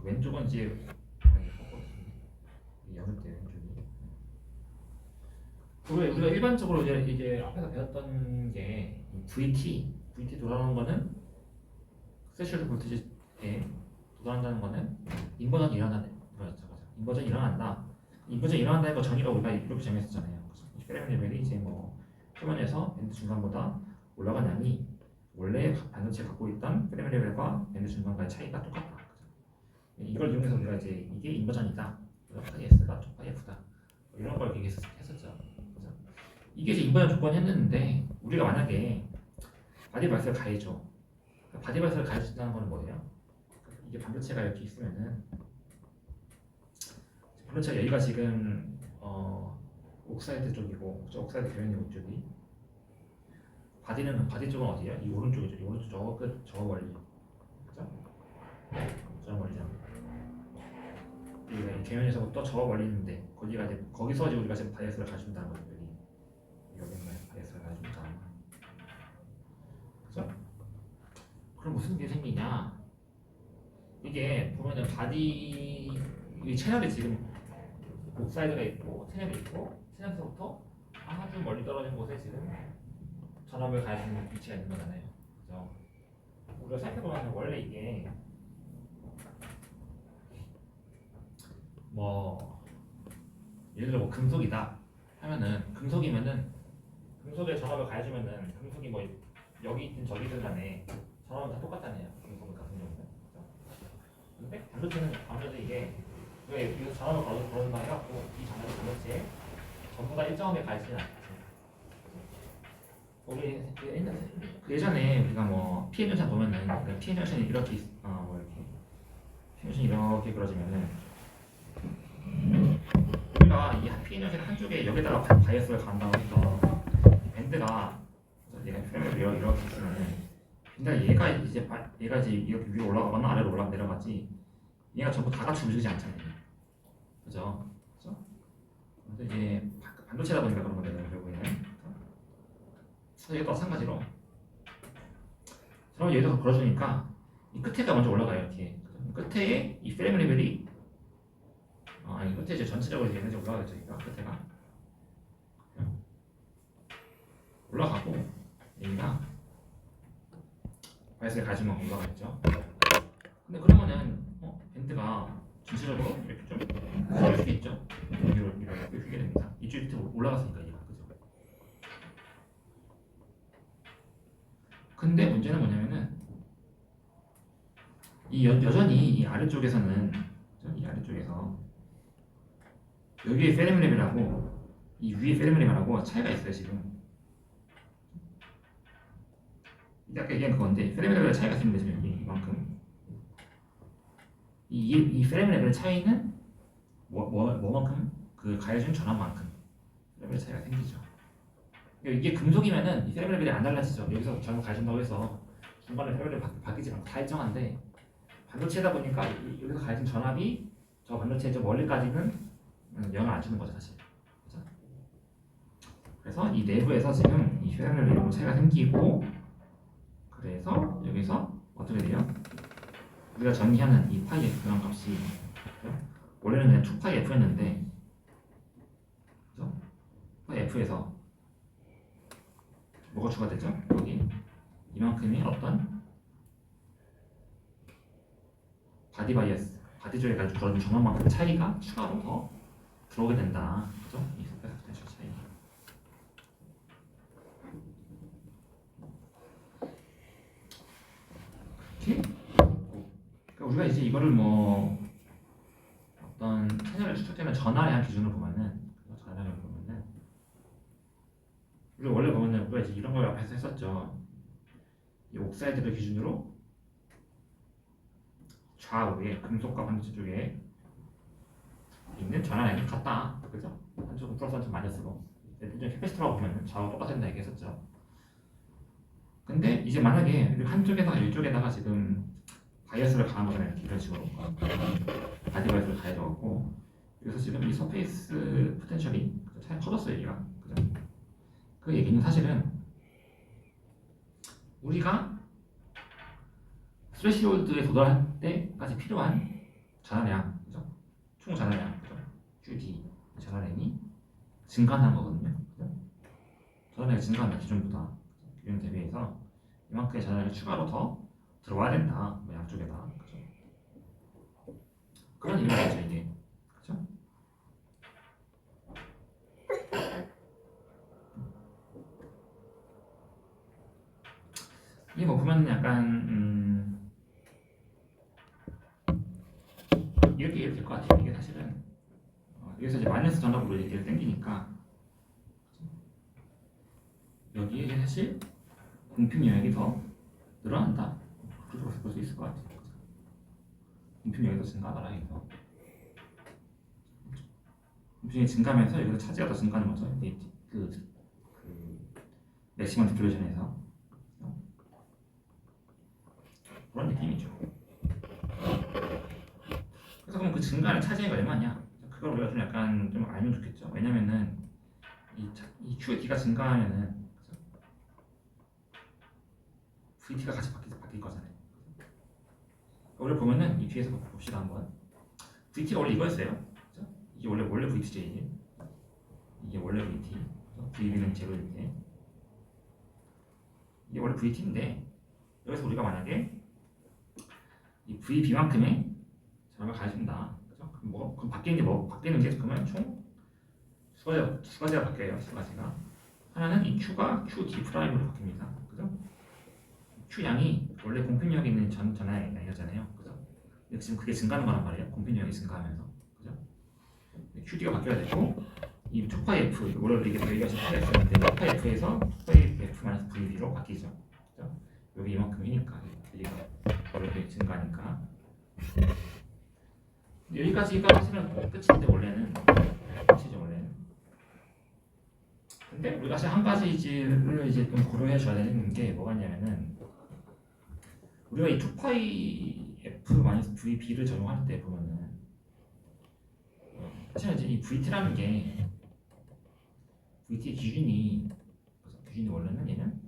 왼쪽은 이제 0일 때 왼쪽이. 우리가 일반적으로 이제 앞에서 배웠던 게 VT 돌아가는 거는 세슈얼 볼티지에 도달한다는 거는 인버전이 일어나는 거였죠. 인버전이 일어난다. 인버전이 일어난다는 거 정의가 우리가 이렇게 정했었잖아요. 페레미 레벨이 이제 뭐 표면에서 밴드 중간보다 올라간 양이 원래 반도체 갖고 있던 페레미 레벨과 밴드 중간과의 차이가 똑같다. 이걸 이용해서 우리가 이제 이게 인버전이다. 파이 S가 2파이 F다. 이런 걸 얘기했었죠. 그죠? 이게 이제 인버전 조건이 했는데 우리가 만약에 바디 바이스를 가해줘. 바디 바이스를 가해준다는 건 뭐예요? 이게 반도체가 이렇게 있으면은 반도체가 여기가 지금 옥사이드 쪽이고 옥사이드 교현이 이쪽이 바디 쪽은 어디예요? 이 오른쪽이죠. 이 오른쪽 저거 끝 저거 멀리 그죠? 저 멀리잖아. 이 교현에서부터 저 멀리 있는데 거기가 이제 거기서 이제 우리가 지금 바이어스를 가준다는 거죠. 여기는 바이어스를 가준다. 그죠? 그럼 무슨 게 생기냐? 이게 보면은 바디 이 채널이 지금 옥사이드가 있고 채널이 있고 채널에서부터 아주 멀리 떨어진 곳에 지금 전압을 가할 수 있는 위치가 있는 거잖아요. 그죠? 우리가 생각해보면 원래 이게 뭐 예를 들어 뭐 금속이다 하면은 금속이면은 금속에 전압을 가해주면은 금속이 뭐 여기 있든 저기 있든 간에 전압은 다 똑같잖아요. 금속 같은 경우는. 그죠? 근데 반도체는 아무래도 이게 왜 이거 전압을 걸어준다 해갖고 이 전압이 반도체에 전부 다 일정하게 가해지진 않죠. 우리 예전에 우리가 뭐 피해 현상 보면은 피해 현상이 이렇게 뭐 이렇게 피해 현상이 이렇게 그려지면은 우리가 이 피해 현상 한쪽에 여기다가 바이어스를 간다고 해서 밴드가 얘가 프레임을 이렇게 있으면은 근데 얘가 이제 이렇게 위로 올라가거나 아래로 내려가지 얘가 전부 다 같이 움직이지 않잖아요. 그죠? 그죠? 근데 이제 반도체다 보니까 그런 거잖아요. 결국에는. 이것도 마찬가지로 그럼 여기서 걸어주니까 이 끝에가 먼저 올라가요. 이렇게 끝에 이 프레임 레벨이 아니 끝에 이제 전체적으로 에너지 올라가겠죠. 여기가 끝에가 올라가고 여기가 바이스를 가지면 올라가겠죠. 근데 그러면은 밴드가 전체적으로 이렇게 좀 커질 수 있죠. 여기로 이렇게 휘게 됩니다. 이쪽 밑으로 올라갔으니까 얘가 그죠. 근데 문제는 뭐냐면은 이 여전히 이 아래쪽에서는 이 아래쪽에서 여기에 페레미 레벨하고 이 위에 페레미 레벨하고 차이가 있어요 지금. 아까 얘기한 그건데 페레미 레벨 차이가 있습니다 지금 이만큼. 이 페레미 레벨 차이는 뭐만큼 그 가해준 전압만큼 레벨 차이가 생기죠. 이게 금속이면은 이 페레미 레벨이 안 달라지죠. 여기서 전압 가해준다고 해서 중간에 페레미 레벨 바뀌지 않고 다 일정한데 반도체다 보니까 여기서 가해준 전압이 저 반도체 저 멀리까지는 영향을 안 주는 거죠 사실. 그렇죠? 그래서 이 내부에서 지금 이 페레미 레벨 차이가 생기고 그래서 여기서 어떻게 돼요? 우리가 정의하는 이 파이 F란 값이 원래는 그냥 2파이 F였는데 그죠? 파이 F에서 뭐가 추가되죠? 여기 이만큼의 어떤 바디 바이어스 바디 쪽에 가지고 그런 전원만큼 차이가 추가로 더 들어오게 된다. 그죠? 이 포텐셜 차이. 이렇게 그러니까 우리가 이제 이거를 뭐 어떤 채널에 추적되는 전화에 한 기준으로 보면은 우리가 원래 보면은 우리가 이제 이런 걸 앞에서 했었죠. 이 옥사이드를 기준으로 좌우에 금속과 반도체 쪽에 있는 전화량이 같다. 그죠? 한쪽은 플러스 한쪽 마이너스로. 예전에 캐패시터라고 보면은 좌우 똑같다 얘기했었죠. 근데 이제 만약에 한쪽에다가 이쪽에다가 지금 바이어스를 가한 거잖아요. 이런 식으로 바디 바이어스를 가해져갖고 그래서 지금 이 서페이스 포텐셜이 차이 커졌어요. 얘가 그죠? 그 얘기는 사실은 우리가 스레시홀드에 도달할 때까지 필요한 전하량, 그죠? 총 전하량, 그죠? QD 전하량이 증가한 거거든요. 그죠? 전하량이 증가한다 기존보다 기존 대비해서 이만큼의 전하량이 추가로 더 들어와야 된다. 뭐 양쪽에다, 그죠? 그런 의미죠 이게, 그죠? 이게 뭐 보면 약간 이렇게 이해될 것 같아요. 이게 사실은 여기서 이제 마이너스 전압으로 얘기를 땡기니까 여기에 사실 공평 영역이 더 늘어난다. 그렇게 볼 수 있을 것 같아요. 공평 영역이 더 증가하더라 해서 공평이 증가하면서 여기서 차지가 더 증가하는 거죠. 그 맥시멈 디플레이션에서 그런 느낌이죠. 그래서 그럼 그 증가하는 차지가 얼마냐? 그걸 우리가 좀 약간 좀 알면 좋겠죠. 왜냐면은 이 QD가 증가하면은 VT가 같이 바뀔 거잖아요. 우리 보면은 이 뒤에서 봅시다 한번. VT가 원래 이거였어요. 그죠? 이게 원래 VTJ. 이게 원래 VT. VB는 제로일 때. 이게 원래 VT인데 여기서 우리가 만약에 이 VB만큼의 전압을 가해준다. 그죠? 그럼 바뀌는 게 그러면 총 두 가지가 바뀌어요. 두 가지가. 하나는 이 Q가 QD 프라임으로 바뀝니다. 그죠? Q 양이 원래 공평력이 있는 전하의 양이었잖아요. 그죠? 근데 지금 그게 증가하는 거란 말이에요. 공평력이 증가하면서. 그죠? QD가 바뀌어야 되고 이 2파이 F 원래 이게 저희가 지금 했었는데 2파이 F에서 2파이 F-VB로 바뀌죠. 그죠? 여기 이만큼이니까 여기가 원래 증가하니까 여기까지가 사실은 끝인데 원래는 끝이죠 원래는. 근데 우리가 사실 한 가지를 이제 좀 고려해 줘야 되는 게 뭐가 있냐면은 우리가 이 2파이 F-VB를 적용할 때 보면은 사실 이제 이 VT라는 게 VT의 기준이 원래는 얘는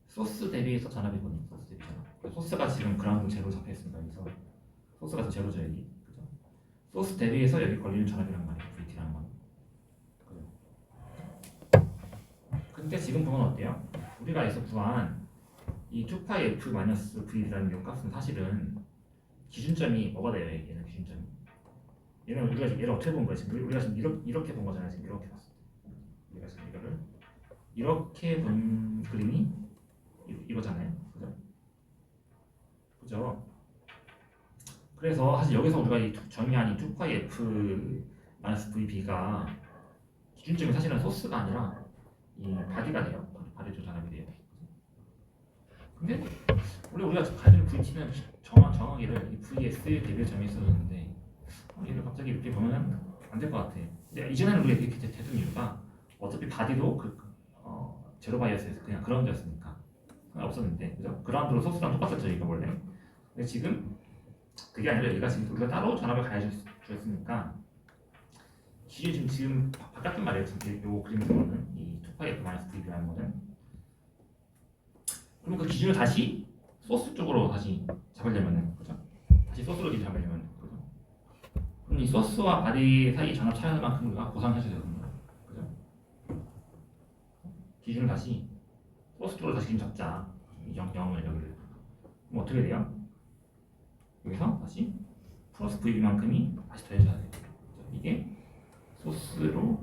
소스 대비해서 전압이거든요. 소스 대비 전압. 소스가 지금 그라운드 제로 잡혀 있습니다. 그래서 소스가 제로죠 여기. 그죠? 소스 대비해서 여기 걸리는 전압이란 말이에요. VT라는 건. 근데 지금 보면 어때요? 우리가 여기서 구한 이 2파이 F-VB라는 요 값은 사실은 기준점이 뭐가 돼요? 얘는 기준점이. 얘는 우리가 지금 얘를 어떻게 본 거야? 지금 우리가 지금 이렇게 본 거잖아요. 지금 이렇게 봤을 때. 우리가 지금 이거를 이렇게 본 그림이 이거잖아요. 그죠? 그죠? 그래서 사실 여기서 우리가 이 정의한 이 2파이 F-VB가 기준점이 사실은 소스가 아니라 이 바디가 돼요. 바디 전압이 돼요. 근데 우리가 가진 VT는 정하기를 이 VS에 대비해 정했었는데 얘를 갑자기 이렇게 보면은 안 될 것 같아. 이전에는 우리가 이렇게 됐던 이유가 어차피 바디도 제로 바이어스에서 그냥 그라운드였으니까 없었는데, 그죠? 그라운드로 소스랑 똑같았죠 이거 원래. 근데 지금 그게 아니라 여기가 지금 우리가 따로 전압을 가해줬으니까 기준이 지금 바뀌었단 말이에요. 지금 요 그림에서는 이 2파이 F-VB라는 거는. 그럼 그 기준을 다시 소스 쪽으로 다시 잡으려면은, 그죠? 다시 소스로 기준 잡으려면, 그죠? 그럼 이 소스와 바디 사이 전압 차이만큼 우리가 고상해줘야 되거든요. 그죠? 기준을 다시 소스 쪽으로 다시 기준 잡자. 0을 여기를. 그럼 어떻게 돼요? 여기서 다시 플러스 VB만큼이 다시 더해줘야 돼요. 이게 소스를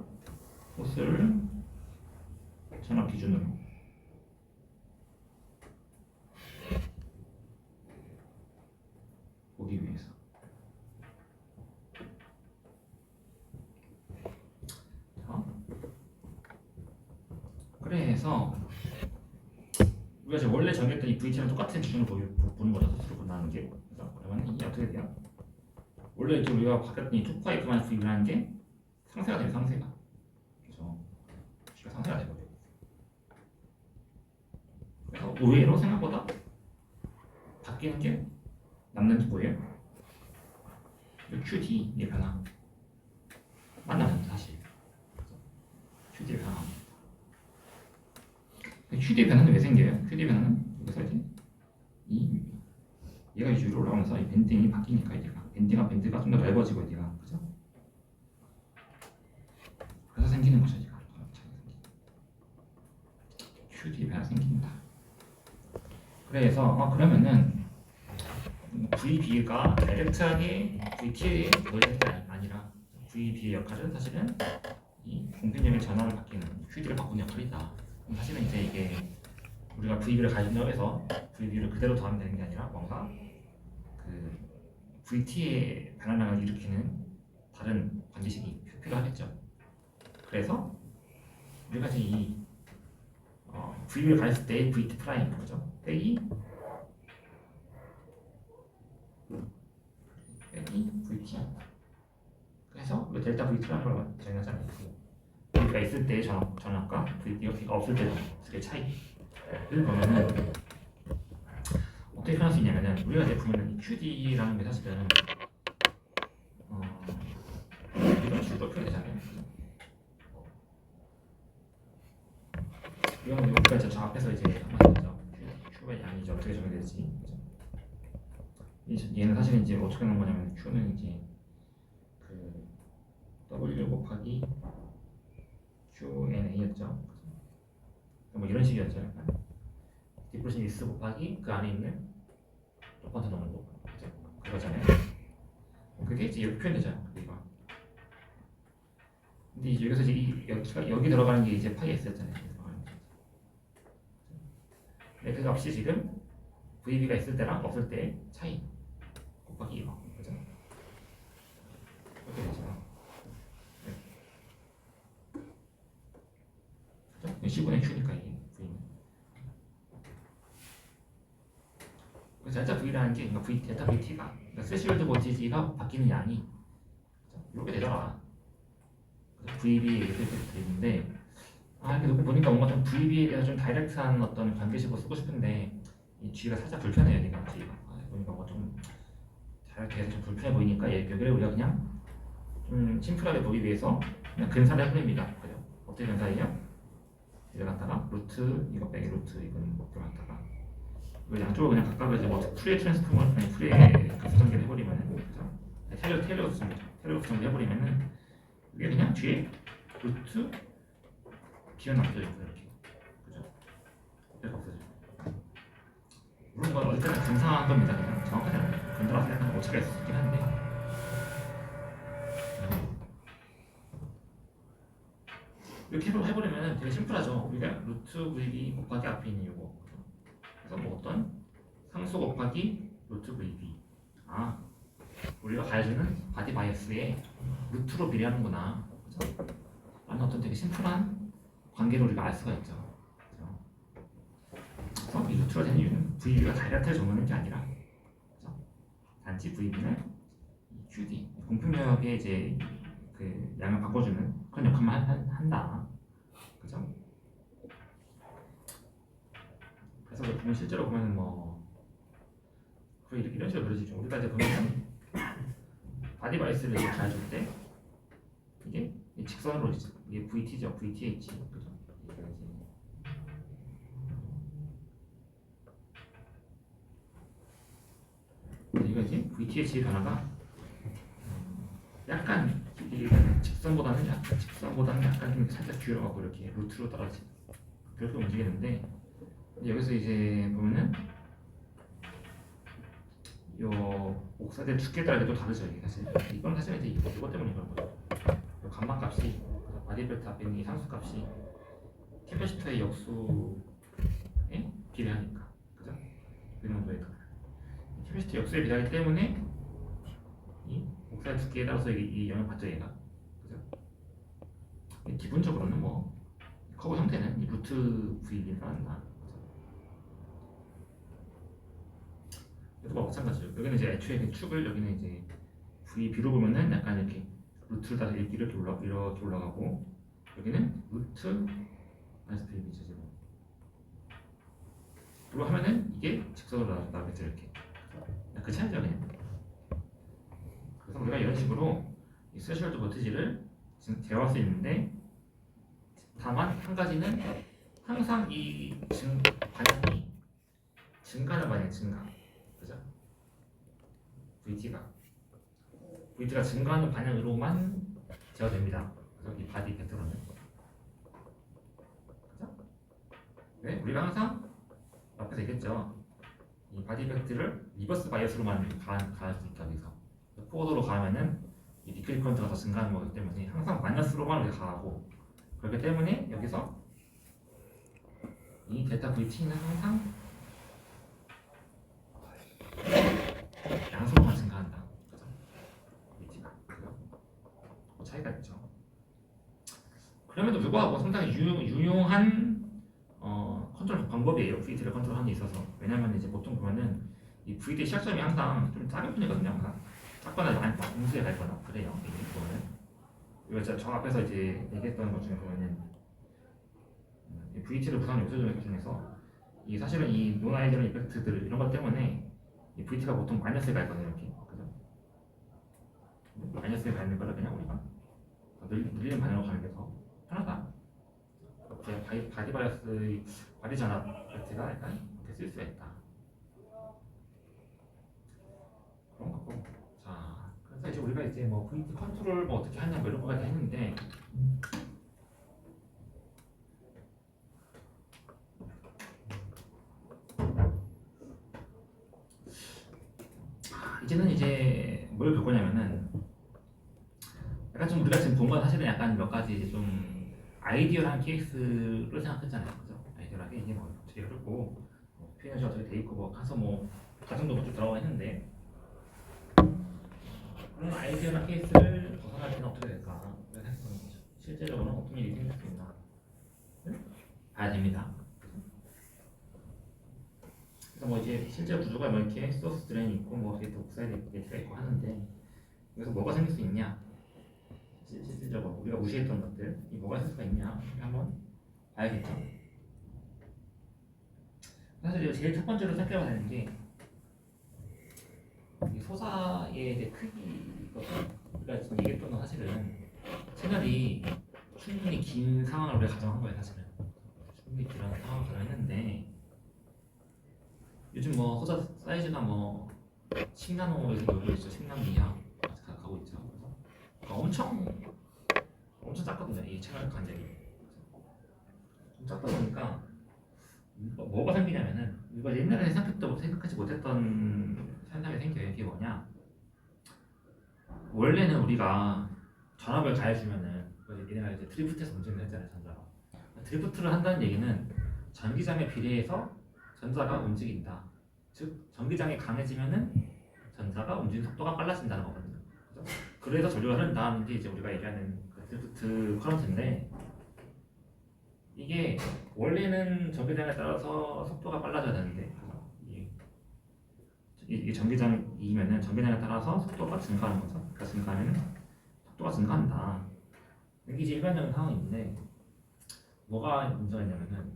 전압 기준으로 보기 위해서. 자, 그래서 우리가 지금 원래 정했던 이 VT랑 똑같은 기준으로 보는 거죠. 소스로 나누는 게. 그러면 이게 어떻게 돼요? 원래 이제 우리가 바뀌었던 이 2파이 F-VB라는 게 상쇄가 돼요. 상쇄가. 그죠? G가 상쇄가 돼버려요. 그래서 의외로 생각보다 바뀌는 게 남는 게 뭐예요? QD의 변화 만나면 사실 QD의 변화. QD의 변화는 왜 생겨요? QD의 변화는 여기서 이제 얘가 위로 올라오면서 이 밴딩이 바뀌니까 얘가 밴드가 좀 더 넓어지고 얘가 그죠? 그래서 생기는 거죠 얘가. QD의 변화 생깁니다. 그래서 그러면은 VB가 다이렉트하게 VT에 넣어질 게 아니라 VB의 역할은 사실은 이 공편력의 전환을 바뀌는 QD를 바꾸는 역할이다. 사실은 이제 이게 우리가 VB를 가정해서 VB를 그대로 더하면 되는 게 아니라 뭔가 그 VT의 변화량을 일으키는 다른 관계식이 필요하겠죠. 그래서 우리가 이제 이 VB를 가했을 때 VT 프라임 그죠? 빼기 VT. 그래서 우리 델타 VT라는 걸 정의하잖아요. VB가 있을 때의 전압과 VB가 없을 때의 차이를 보면은 어떻게 표현할 수 있냐면은 우리가 이제 보면은 QD라는 게 사실은 이런 식으로 표현되잖아요. 이거는 우리가 이제 저 앞에서 이제 한번 해보죠. Q의 양이 이제 어떻게 정의될지. 얘는 사실 이제 어떻게 나온 거냐면 Q는 이제 그 W 곱하기 QNA였죠. 뭐 이런 식이었죠. 약간 디플레이션 S 곱하기 그 안에 있는 로펀트 넘는 그거잖아요. 그게 이제 이렇게 표현되잖아요. 이거. 근데 이제 여기서 이제 여기 들어가는 게 이제 파이 S였잖아요. 그 값이 지금 VB가 있을 때랑 없을 때 차이 곱하기 2번 그죠? 이렇게 되죠. 네. 그죠? C분의 Q니까 이게 V는. 그래서 델타 V라는 게 그러니까 델타 VT가 그러니까 스레시홀드 볼티지가 바뀌는 양이 이렇게 되더라. VB 이렇게 돼 있는데 이렇게 놓고 보니까 뭔가 좀 VB에 대해서 좀 다이렉트한 어떤 관계식으로 쓰고 싶은데 이 G가 살짝 불편해요. 얘가 G가 보니까 뭐 좀 다이렉트해서 좀 불편해 보이니까 여기를 우리가 그냥 좀 심플하게 보기 위해서 그냥 근사를 해버립니다. 그죠? 어떻게 근사해요? 이걸 갖다가 루트 이거 빼기 루트 이건 들어갔다가 이걸 양쪽으로 그냥 각각을 이제 뭐 풀의 트랜스포머 그냥 풀의 가수전개를 해버리면은 그죠? 테일러 수정을 해버리면은 이게 그냥 뒤에 루트 기억 남죠 이렇게 그죠? 이렇게 없어져. 물론 건 어쨌든 근사한 겁니다. 그냥 정확하지 않아요. 건드려서 약간 오차가 있을 수 있긴 한데 이렇게 해버리면 되게 심플하죠. 우리가 루트 VB 곱하기 앞에 있는 이거 그래서 뭐 어떤 상수 곱하기 루트 VB 우리가 가해주는 바디 바이어스에 루트로 비례하는구나 그죠? 라는 어떤 되게 심플한 관계를 우리가 알 수가 있죠. 그죠? 그래서 이 루트가 되는 이유는 VB가 다이렉트를 정하는 게 아니라 그죠? 단지 VB는 QD 공평력에 이제 그 양을 바꿔주는 그런 역할만 한다. 그죠? 그래서 보면 실제로 보면은 뭐 거의 이런 식으로 그려지죠. 우리가 이제 보면 바디 바이스를 이렇게 가해줄 때 이게 직선으로 이게 VT죠. VTH 그죠? 이거 이제 VTH 변화가 약간 직선보다는 약간 좀 살짝 기울어가고 이렇게 루트로 떨어지 그렇게 움직이는데 여기서 이제 보면은 요 옥사대 두께 따라 또 다르죠. 이게 사실 이건 사실 이제 이것 때문에 그런 거죠. 요 감마값이 바디벨트 앞에 있는 이 상수값이 캐퍼시터의 역수에 비례하니까 그죠? 그 정도에 캐퍼시터 역수에 비례하기 때문에 이 옥사대 두께에 따라서 이 영향을 받죠 얘가 그죠? 기본적으로는 뭐 커브 형태는 이 루트 V를 따른다. 뭐 마찬가지죠. 여기는 이제 애초에 그 축을 여기는 이제 VB로 보면은 약간 이렇게 루트를 따서 이렇게 올라가고 여기는 루트 마이너스 VB죠 지금. 그리고 하면은 이게 직선으로 나오겠죠 이렇게. 그 차이죠 그냥. 그래서 우리가 이런 식으로 이 스레시홀드 볼티지를 제어할 수 있는데 다만 한 가지는 항상 이 반향이 증가는 반향 증가. 그죠? VT가 증가하는 반향으로만 제어됩니다. 그래서 이 바디 이펙트로는. 그죠? 네, 우리가 항상 앞에서 얘기했죠. 이 바디 이펙트를 리버스 바이어스로만 가할 수 있다. 그래서 포워드로 가면은 이 리클 커런트가 더 증가하는 거기 때문에 항상 마이너스로만 우리가 가고 그렇기 때문에 여기서 이 델타 VT는 항상 양수로만 증가한다. 그죠? VT가. 그죠? 그 차이가 있죠. 그럼에도 불구하고 상당히 유용한 컨트롤 방법이에요. VT를 컨트롤하는 데 있어서. 왜냐면 이제 보통 보면은 이 VT 시작점이 항상 좀 작은 편이거든요. 항상 작거나 많이 공수에 갈 거나 그래요. 이게 보면은 이거 제가 저 앞에서 이제 얘기했던 것 중에 보면은 이 VT를 구성하는 요소 중에서 이 사실은 이 노나이저런 이펙트들 이런 것 때문에 이 VT가 보통 마이너스에 가 있거든요. 이렇게. 그죠? 마이너스에 가 있는 거를 그냥 우리가 늘리는 방향으로 가는 게 더 편하다. 바디 바이어스, 바디 전압 이펙트가 약간 이렇게 쓸 수가 있다. 그런 거고. 자, 그래서 이제 우리가 이제 뭐 VT 컨트롤 뭐 어떻게 하냐 뭐 이런 거까지 했는데. 이제는 이제 뭘 볼 거냐면은 약간 좀 우리가 지금 본 건 사실은 약간 몇 가지 이제 좀 아이디어한 케이스를 생각했잖아요. 그죠? 아이디어하게 이게 뭐 어떻게 흐르고 표현이 어떻게 돼 있고 뭐 가서 뭐 과정도 좀 들어가 있는데 그런 아이디어한 케이스를 벗어날 때는 어떻게 될까? 실제적으로는 어떤 일이 생길 수 있나 봐야 됩니다. 그래서 뭐 이제 실제 구조가 뭐 이렇게 소스 드레인이 있고 뭐 이렇게 옥사이드 게이트가 있고 하는데 여기서 뭐가 생길 수 있냐? 실질적으로 우리가 무시했던 것들 이 뭐가 있을 수가 있냐 한번 봐야겠죠. 사실 제일 첫 번째로 생각해봐야 되는 게 이 소사의 이제 크기거든요. 우리가 지금 얘기했던 건 사실은 채널이 충분히 긴 상황을 우리가 가정한 거예요. 사실은 충분히 긴 상황을 가정했는데 요즘 뭐 소사 사이즈가 뭐 10나노에서 놀고 있죠. 10나노 이하 가고 있죠. 그래서 엄청 작거든요. 이 채널 간격이 좀 작다 보니까 뭐가 생기냐면은 이거 옛날에 생각하지 못했던 현상이 생겨요. 이게 뭐냐? 원래는 우리가 전압을 가해주면은 얘네가 이제 드리프트에서 움직임을 했잖아요. 전자가 드리프트를 한다는 얘기는 전기장에 비례해서 전자가 움직인다. 즉 전기장이 강해지면은 전자가 움직이는 속도가 빨라진다는 거거든요. 그죠? 그래서 전류가 흐른다는 게 이제 우리가 얘기하는 그 드리프트 커런트인데 이게 원래는 전기장에 따라서 속도가 빨라져야 되는데 이 전기장이면은 전기장에 따라서 속도가 증가하는 거죠. 그러니까 증가하면 속도가 증가한다. 이게 이제 일반적인 상황인데 뭐가 문제가 있냐면은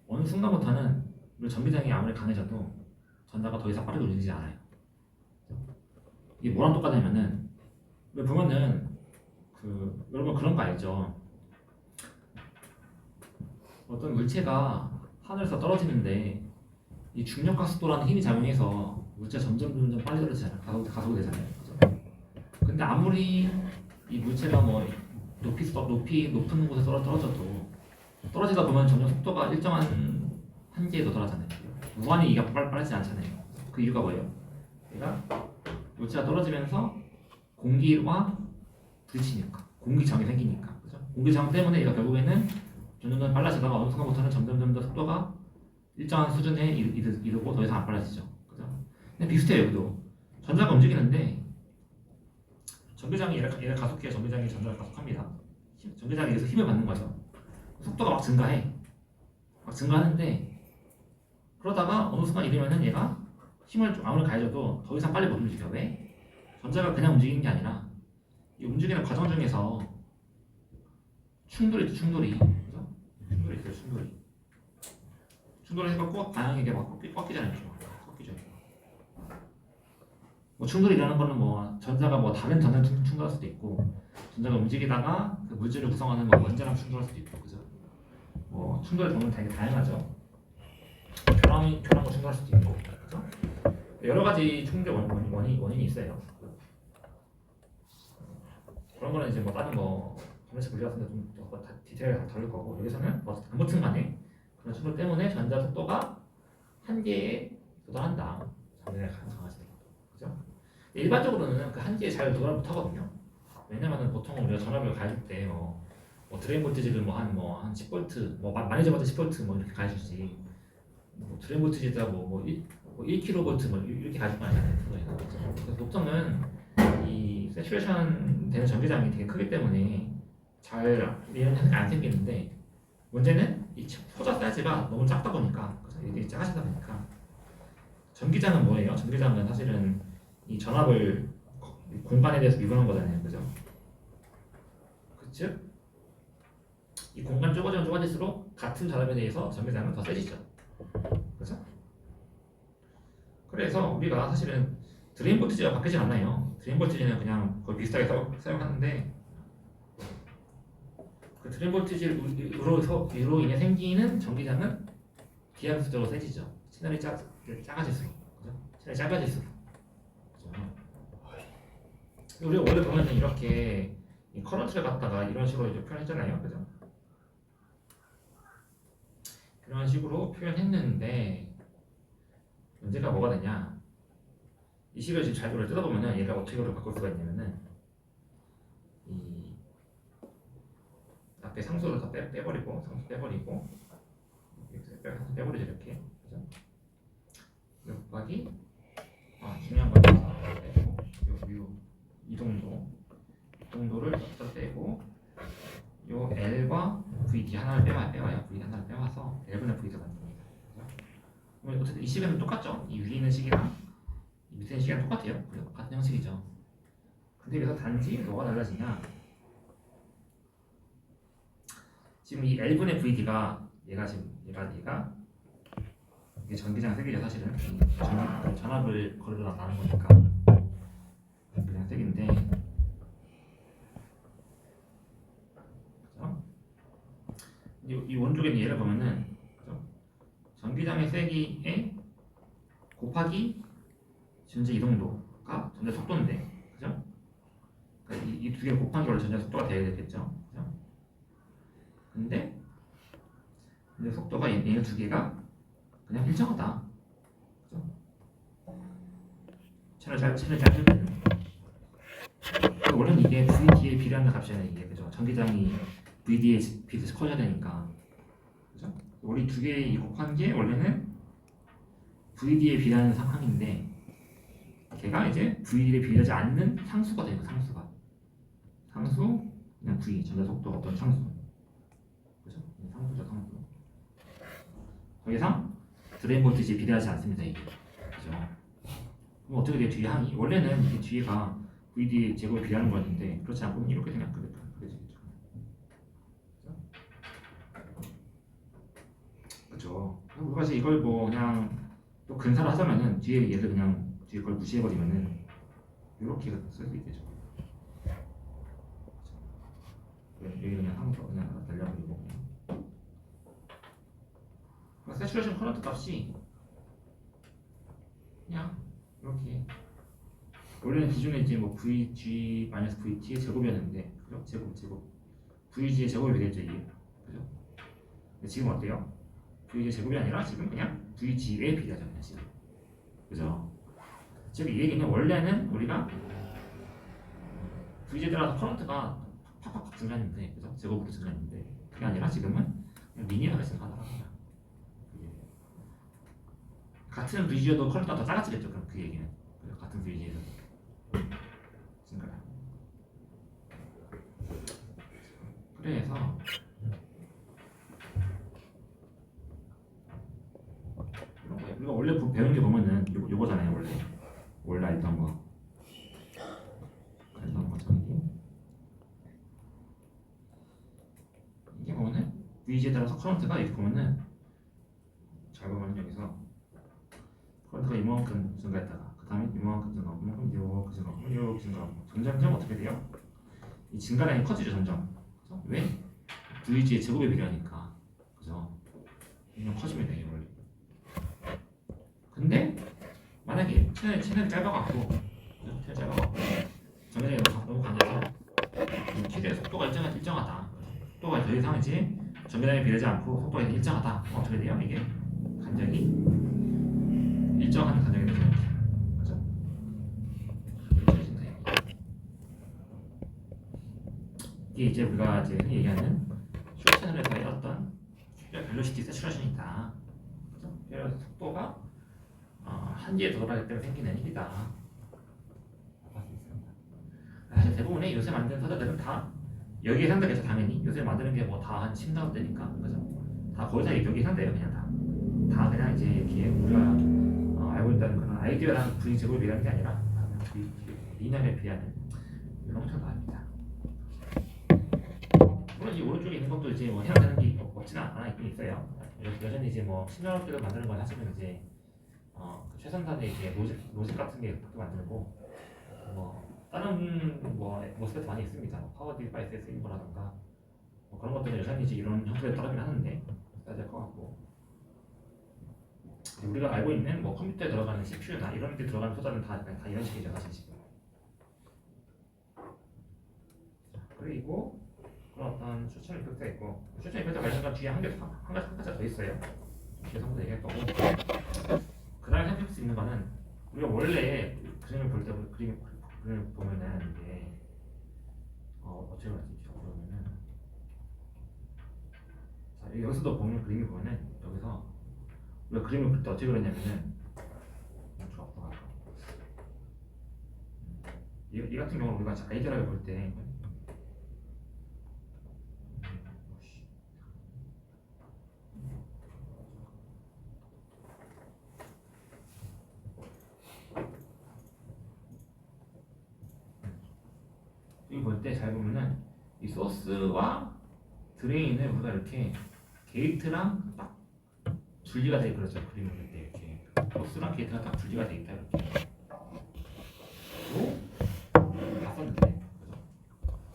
어느 순간부터는 우리 전기장이 아무리 강해져도 전자가 더 이상 빠르게 움직이지 않아요. 이게 뭐랑 똑같냐면은 왜 보면은 여러분 그런 거 알죠? 어떤 물체가 하늘에서 떨어지는데 이 중력과 속도라는 힘이 작용해서 물체가 점점 빨리 떨어지잖아요. 가속이 되잖아요. 그죠? 근데 아무리 이 물체가 뭐 높은 곳에 떨어져도 떨어지다 보면 점점 속도가 일정한 한계에 도달하잖아요. 무한히 이가 빠르지 않잖아요. 그 이유가 뭐예요? 그러니까 물체가 떨어지면서 공기와 부딪히니까 공기장이 생기니까 그죠? 공기장 때문에 얘가 결국에는 점점 빨라지다가 어느 순간부터는 점점 더 속도가 일정한 수준에 이르고 더 이상 안 빨라지죠. 그죠? 근데 비슷해요. 여기도 전자가 움직이는데 전기장이 얘를 가속해야 전기장이 전자를 가속합니다. 전기장이 여기서 힘을 받는 거죠. 속도가 막 증가해. 막 증가하는데 그러다가 어느 순간 이르면은 얘가 힘을 좀 아무리 가해줘도 더 이상 빨리 못 움직여. 왜? 전자가 그냥 움직이는 게 아니라 이 움직이는 과정 중에서 충돌이 있죠. 충돌이. 그죠? 충돌이 있어요. 충돌을 해갖고 방향이 막 꺾이잖아요. 꺾이죠. 뭐 충돌이 일어나는 거는 뭐 전자가 뭐 다른 전자랑 충돌할 수도 있고 전자가 움직이다가 그 물질을 구성하는 뭐 원자랑 충돌할 수도 있고 그죠? 뭐 충돌의 경우는 되게 다양하죠. 교란과 충돌할 수도 있고 그죠? 여러 가지 충돌 원인이 있어요. 그런 거는 이제 뭐 다른 뭐 검색 분리 같은 데좀 디테일하게 다룰 거고 여기서는 뭐 아무튼 간에 그런 충돌 때문에 전자 속도가 한계에 도달한다. 전자의 강하지. 그죠? 일반적으로는 그 한계에 잘 도달 못하거든요. 왜냐면은 보통 우리가 전압을 가해줄 때 뭐 드레인 볼티지를 한 10V 뭐 많이 잡아도 10V 뭐 이렇게 가해주지 뭐 드레인 볼티지가 뭐 1kV 뭐 이렇게 가해줄 거 아니잖아요. 그래서 보통은 이 세츄레이션 되는 전기장이 되게 크기 때문에 잘 이런 현상이 안 생기는데 문제는 이 포자 사이즈가 너무 작다 보니까 이게 작아지다 보니까 전기장은 뭐예요? 전기장은 사실은 이 전압을 공간에 대해서 미분한 거잖아요, 그죠? 즉, 이 공간 좁아지면 좁아질수록 같은 전압에 대해서 전기장은 더 세지죠, 그죠? 그래서 우리가 사실은 드레인 볼티지가 바뀌진 않아요. 드레인 볼티지는 그냥 거의 비슷하게 사용하는데 그 드레인 볼티지로 인해 생기는 전기장은 기하급수적으로 세지죠. 채널이 작아질수록, 그죠? 채널이 짧아질수록. 우리가 원래 보면 이렇게 이 커런트를 갖다가 이런 식으로 이제 표현했잖아요, 그죠? 이런 식으로 표현했는데 문제가 뭐가 되냐? 이 식을 지금 잘 뜯어보면은 얘가 어떻게 바꿀 수가 있냐면은 이 앞에 상수를 다 빼버리고 상수 빼버리고 빼버리죠 이렇게, 그죠? 곱하기 중요한 건 빼고 이 정도를 다 빼고 요 L과 VD 하나를 빼와요. VD 하나를 빼와서 L분의 VD가 만듭니다. 그럼 어쨌든 이 식은 똑같죠? 이 위에 있는 식이랑 이 밑에 있는 식이랑 똑같아요. 같은 형식이죠. 근데 여기서 단지 뭐가 달라지냐? 지금 이 L분의 VD가 얘가 이게 전기장 세기죠 사실은. 전압을 걸러 나가는 거니까 전기장 세기인데. 이 원쪽에 얘를 보면은 그죠? 전기장의 세기에 곱하기 전자 이동도가 전자 속도인데, 그죠? 그러니까 이 두 개를 곱한 게 원래 전자 속도가 돼야 되겠죠, 그죠? 근데 속도가 얘 두 개가 그냥 일정하다, 그죠? 채널 짧으면 원래는 이게 VD에 비례하는 값이잖아요, 이게, 그죠? 전기장이 VD에 비례해서 커져야 되니까, 그죠? 우리 두 개 곱한 게 원래는 VD에 비례하는 상황인데 걔가 이제 VD에 비례하지 않는 상수가 되는 거예요. 상수 그냥 V 전자 속도 어떤 상수, 그죠? 상수죠, 상수. 더 이상 드레인 볼티지에 비례하지 않습니다, 이게, 그죠? 그럼 어떻게 돼요? 뒤에 항이 원래는 이 뒤에가 VD 제곱에 비례하는 거였는데 그렇지 않고 이렇게 생각하겠죠. 그렇죠. 우리가 이제 이걸 뭐 그냥 또 근사를 하자면은 뒤에 얘를 그냥 뒤에 걸 무시해버리면은 이렇게 쓸 수 있겠죠. 여기 그냥 한번 그냥 날려버리고. 세츄레이션 커런트 값이 그냥 이렇게 원래는 기존에 이제 뭐 VG-VT의 제곱이었는데, 그죠? 제곱 VG의 제곱이 되겠죠 이게, 그죠? 근데 지금 어때요? VG의 제곱이 아니라 지금 그냥 VG에 비례하죠, 그냥 지금, 그죠? 즉 이 얘기는 원래는 우리가 VG에 따라서 커런트가 팍팍 증가했는데, 그죠? 제곱으로 증가했는데 그게 아니라 지금은 그냥 리니어하게 증가하더라고요. 같은 VG여도 커런트가 더 작아지겠죠, 그럼 그 얘기는, 그죠? 같은 VG에서 증가를. 그래서 이런 거예요. 우리가 원래 배운 게 보면은 요거잖아요. 원래 알던 것처럼 이게 보면은 VG에 따라서 커런트가 이렇게 보면은 잘 보면 여기서 퀄리티가 이만큼 증가했다가 그 다음에 이만큼 증가하고 이만큼 증가하고 이렇게 증가하고 점점 어떻게 돼요? 이 증가량이 커지죠 점점. 그죠? 왜? VG의 제곱에 비례하니까. 그죠? 점점 커집니다 이 원리. 근데 만약에 채널이 짧아갖고 정면이 너무 강해서 최대 속도가 일정하다. 속도가 더 이상 이제 전면에 비례하지 않고 속도가 일정하다. 어떻게 돼요? 이게 간격이 일정한 간격이 되죠. 그죠? 이게 이제 우리가 이제 흔히 얘기하는 숏 채널에서의 어떤 벨로시티 세츄레이션이 있다. 그죠? 그래서 속도가 한계에 도달하기 때문에 생기는 일이다. 사실 대부분의 요새 만든 서재들은 다 여기에 해당되겠죠. 당연히 요새 만드는 게 뭐 다 한 10나우대니까 그죠? 다 거의 다 여기 해당돼요. 그냥 다 그냥 이제 이렇게 우리가 알고 있다는 그런 아이디어랑 분위 제곱을 비하는 게 아니라 리니어에 비하는 이런 것처럼 나옵니다. 물론 이 오른쪽에 있는 것도 이제 뭐 해당되는 게 없지는 않아 있긴 있어요. 여전히 이제 뭐 신전업들을 만드는 건 사실은 이제 최선단의 이제 로직 같은 게 만들고 뭐 다른 뭐 모습도 많이 있습니다. 파워 디바이스에 쓰이는 거라던가 뭐 그런 것들은 여전히 이제 이런 형태로 따르긴 하는데 써야 될 것 같고 우리가 알고 있는 뭐 컴퓨터에 들어가는 CPU나 이런 데 들어가는 소자는 다 이런 식이죠 사실 지금. 그리고 그런 어떤 추천 이펙트가 있고 추천 이펙트 관련된 뒤에 한 가지 더 있어요. 계속 얘기할 거고 그 다음에 생각할 수 있는 거는 우리가 원래 그림을 볼 때 그림을 보면은 이게 어떻게 말하지? 그러면은 자 여기서도 보면 그림을 보면은 여기서 우리가 그림을 볼 때 어떻게 그렸냐면은 이 같은 경우는 우리가 아이디어를 볼때 여기 볼 때 잘 보면은 이 소스와 드레인을 우리가 이렇게 게이트랑 딱 분리가 돼 그렇죠. 그림을 볼 때 이렇게 소스랑 게이트가 딱 분리가 돼 있다 이렇게. 봤었는데 그죠?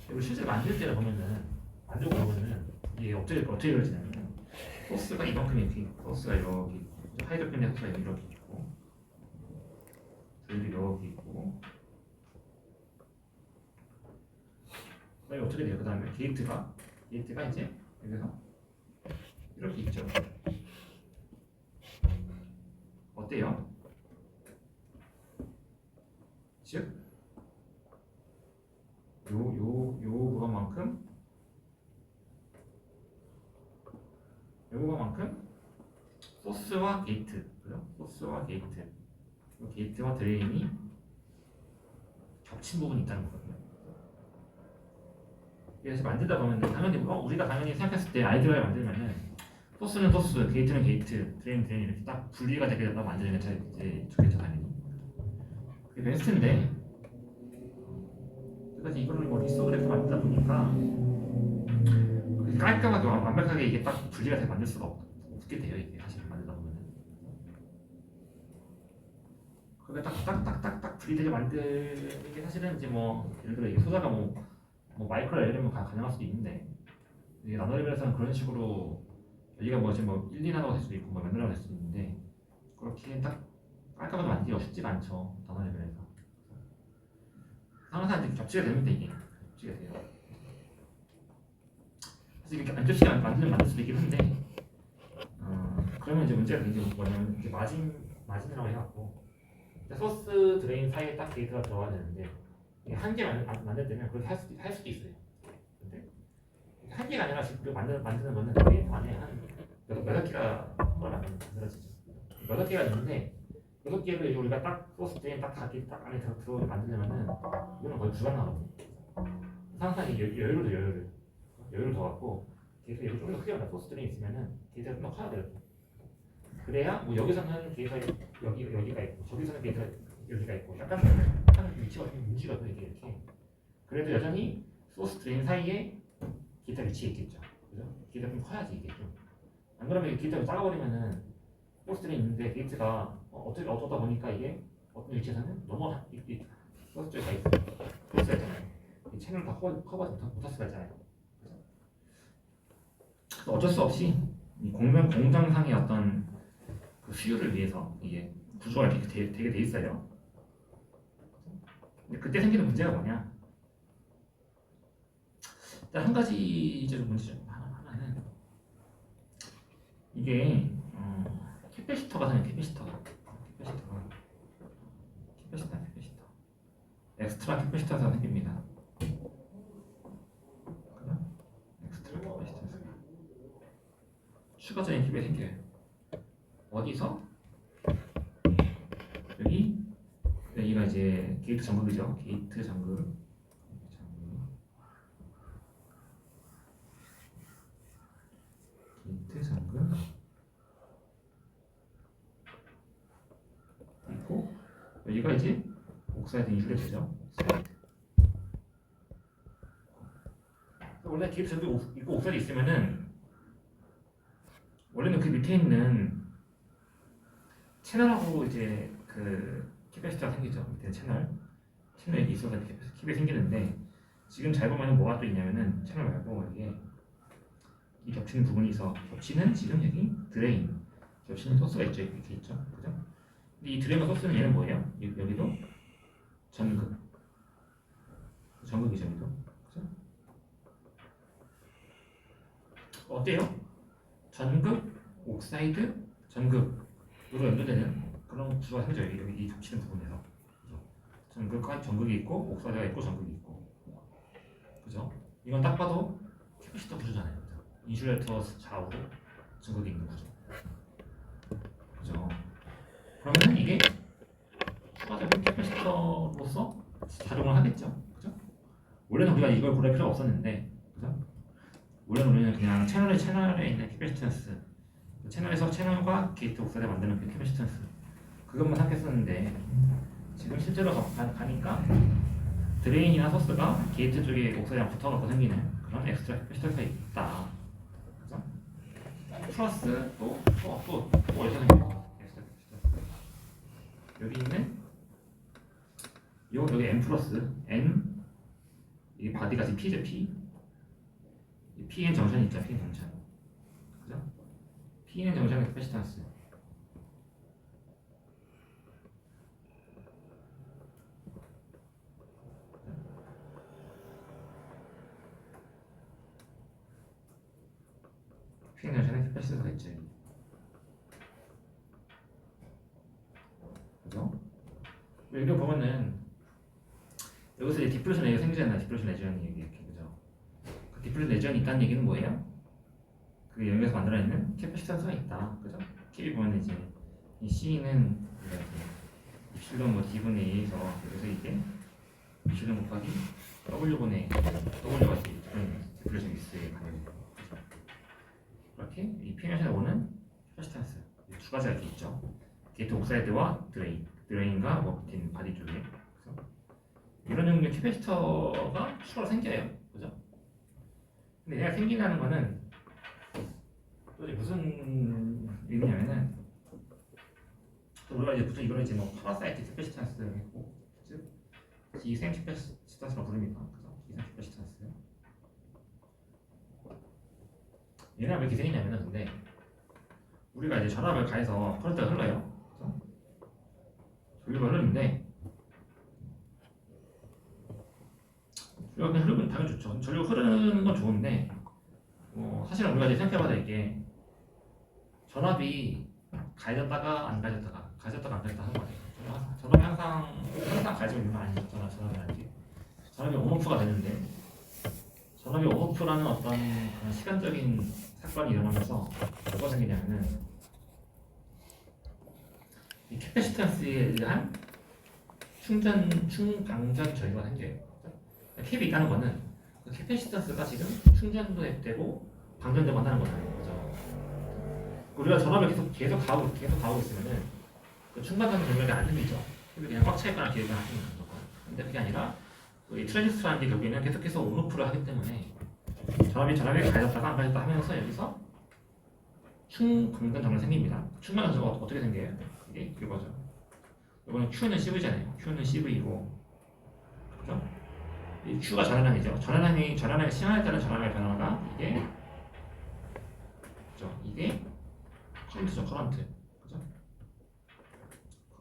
그리고 실제 만들 때를 보면은 만들고 보면은 이게 어떻게 그려지냐면 소스가 이만큼 이렇게 소스가 이렇게 있고 하이드로겐 소스가 이렇게 있고 드레인이 이렇게 있고 그다음에 어떻게 돼요? 그다음에 게이트가 이제 여기서 이렇게 있죠. 어때요? 즉 요거만큼 소스와 게이트, 그죠? 소스와 게이트와 드레인이 겹친 부분이 있다는 거거든요. 그래서 만들다 보면 당연히 우리가 당연히 생각했을 때 아이디어를 만들면은 소스는 소스, 게이트는 게이트, 드레인은 드레인 이렇게 딱 분리가 되게 만드는 게 이제 좋겠죠 당연히. 그게 베스트인데 그래서 이거를 뭐 리소그래프 만들다 보니까 깔끔하게 완벽하게 이게 딱 분리가 돼 만들 수가 없게 돼요 이게 사실 만들다 보면은. 그게 딱딱딱딱딱 분리되게 만드는 게 사실은 이제 뭐 예를 들어 이게 소자가 뭐 마이크로 엘리면 가능할 수도 있는데 이게 나노 레벨에서는 그런 식으로 여기가 뭐 지금 뭐 1, 2나노가 될 수도 있고 뭐 몇 나노가 될 수도 있는데 그렇게 딱 깔끔하게 만들기가 쉽지가 않죠 나노 레벨에서. 항상 이제 겹치게 되는데 이게 겹치게 돼요. 사실 이렇게 안 겹치게 만들 수도 있긴 한데 그러면 이제 문제가 되는 게 뭐냐면 이제 마진이라고 해갖고 소스 드레인 사이에 딱 게이트가 들어가야 되는데 한 개 만들 때면 그렇게 할 수도 있어요. 근데 한 개가 아니라 지금 만드는 거는 게이트 안에 한 몇 개가 한번 만들어지죠. 몇 개가 있는데 6개를 우리가 딱 소스 드레인 딱 안에 들어 만들려면은 이거는 거의 불가능하거든요. 항상 여유를 더 갖고 게이트 여기 좀 더 크게 만들 소스 드레인 있으면은 게이트가 좀 더 커야 돼요. 그래야 뭐 여기서는 게이트가 여기가 있고 저기서는 게이트가 여기가 있고 약간 위치가 좀 문제가 이렇게 그래도 여전히 소스 드레인 사이에 게이트가 위치해 있겠죠. 그죠? 게이트가 좀 커야지 이게 좀. 안 그러면 게이트가 작아버리면은 소스들이 있는데 게이트가 어쩌다 보니까 이게 어떤 위치에서는 넘어가 이 소스 쪽에 가 있어요. 소스가 있잖아요. 이 채널을 다 커버하지 못할 수가 있잖아요. 그래서 어쩔 수 없이 이 공정상의 어떤 그 수요를 위해서 이게 구조가 이렇게 되게 돼 있어요. 근데 그때 생기는 문제가 뭐냐? 일단 한 가지적인 문제 중 하나는 이게 캐패시터가 엑스트라 캐패시터가 생깁니다. 엑스트라 캐패시터가 추가적인 캡이 생겨요. 어디서? 여기가 이제 게이트 잠극이죠. 게이트 잠극 있고 여기가 이제 옥사이드 인슐레이터죠. 원래 게이트 잠극 있고 옥사이드 있으면은 원래는 그 밑에 있는 채널하고 이제 그 캐패시터가 생기죠. 밑에 채널이 있어서 캡이 생기는데 지금 잘 보면 뭐가 또 있냐면은 채널 말고 여기에 이 겹치는 부분이 있어. 겹치는 지금 여기 드레인 겹치는 소스가 있죠. 이렇게 있죠. 그죠? 근데 이 드레인과 소스는 얘는 뭐예요? 여기도 전극이죠. 여기도. 그죠? 어때요? 전극, 옥사이드, 전극으로 연결되는 그런 구조가 생겨요. 여기 이 겹치는 부분에서. 전극과 전극이 있고 옥사이드가 있고 전극이 있고. 그죠? 이건 딱 봐도 캐패시터 구조잖아요. 그죠? 인슐레이터 좌우로 전극이 있는 구조. 그죠? 그러면 이게 추가적인 캐패시터로서 작용을 하겠죠. 그죠? 원래는 우리가 이걸 고를 필요가 없었는데, 그죠? 원래는 우리는 그냥 채널에 있는 캐패시턴스, 채널에서 채널과 게이트 옥사이드를 만드는 그 캐패시턴스 그것만 생각했었는데 지금 실제로 가니까 드레인이나 소스가 게이트 쪽에 옥사이드랑 붙어갖고 생기는 그런 엑스트라 캐패시턴스가 있다. 그죠? 플러스 또 어디서 생겨요? 여기 있는 여기 n 플러스 n 이게 바디가 지금 p죠. P는 정션이 있죠. P는 정션. 그죠? P는 정션의 캐패시턴스. P는 정션의 캐패시턴스가 있죠. 그죠? 여기 보면은 여기서 이제 디플레이션 레이어가 생기잖아요. 디플레이션 레지언이 이렇게 그죠? 그 디플레이션 레지언이 있다는 얘기는 뭐예요? 그 영역에서 만들어내는 캐패시턴스가 있다. 그죠? 캡이 보면 이제 이 C는 입실론 뭐 D분의 A에서 여기서 이게 입실론 곱하기 W분의 W가 이제 디플레이션 미스에 가는 거죠. 그렇게 이 P면에서 오는 캐패시턴스 두 가지가 이렇게 있죠. 게이트 옥사이드와 드레인과 뭐 밑에 바디 쪽에 그래서 이런 종류의 캐패시터가 추가로 생겨요. 그죠? 근데 얘가 생긴다는 거는 또 무슨 의미냐면은 우리가 이제 보통 이걸 이제 뭐 파라사이트 캐패시턴스 했고 즉 기생 캐패시턴스라고 부릅니다. 그죠? 기생 캐패시턴스 얘는 왜 이렇게 생기냐면은 근데 우리가 이제 전압을 가해서 커런트가 흘러요. 그죠? 전류가 흐르는데 전류가 흐르면 당연히 좋죠. 전류가 흐르는 건 좋은데 사실은 우리가 이제 생각해봐야 될 게 전압이 가해졌다가 안 가해졌다가 하는 거예요. 전압이 항상 가해지면 있는 건 아니죠. 전압이 아니지. 전압이 온오프가 되는데 전압이 온오프라는 어떤 그런 시간적인 사건이 일어나면서 뭐가 생기냐면은 이 캐패시턴스에 의한 충방전 저희가 생겨요. 캡이 있다는 거는 그 캐패시턴스가 지금 충전도 되고 방전되고 한다는 거잖아요. 그죠? 우리가 전압을 계속 가고 있으면은 그 충방전 전력이 안 생기죠. 그냥 꽉 차 있거나 기회가 하시는 거죠. 근데 그게 아니라 이 트랜지스터라는 게 결국에는 계속해서 온오프를 하기 때문에 전압이 가해졌다가 안 가해졌다 하면서 여기서 충방전 전류 생깁니다. 충방전 전류가 어떻게 생겨요? 이게 이거죠. 이거는 Q는 CV잖아요. Q는 CV이고, 그죠? 이 Q가 전환량이죠. 전환량의 시간에 따른 전환량의 변화가 이게, 그죠? 이게 커런트죠, 커런트. 그죠?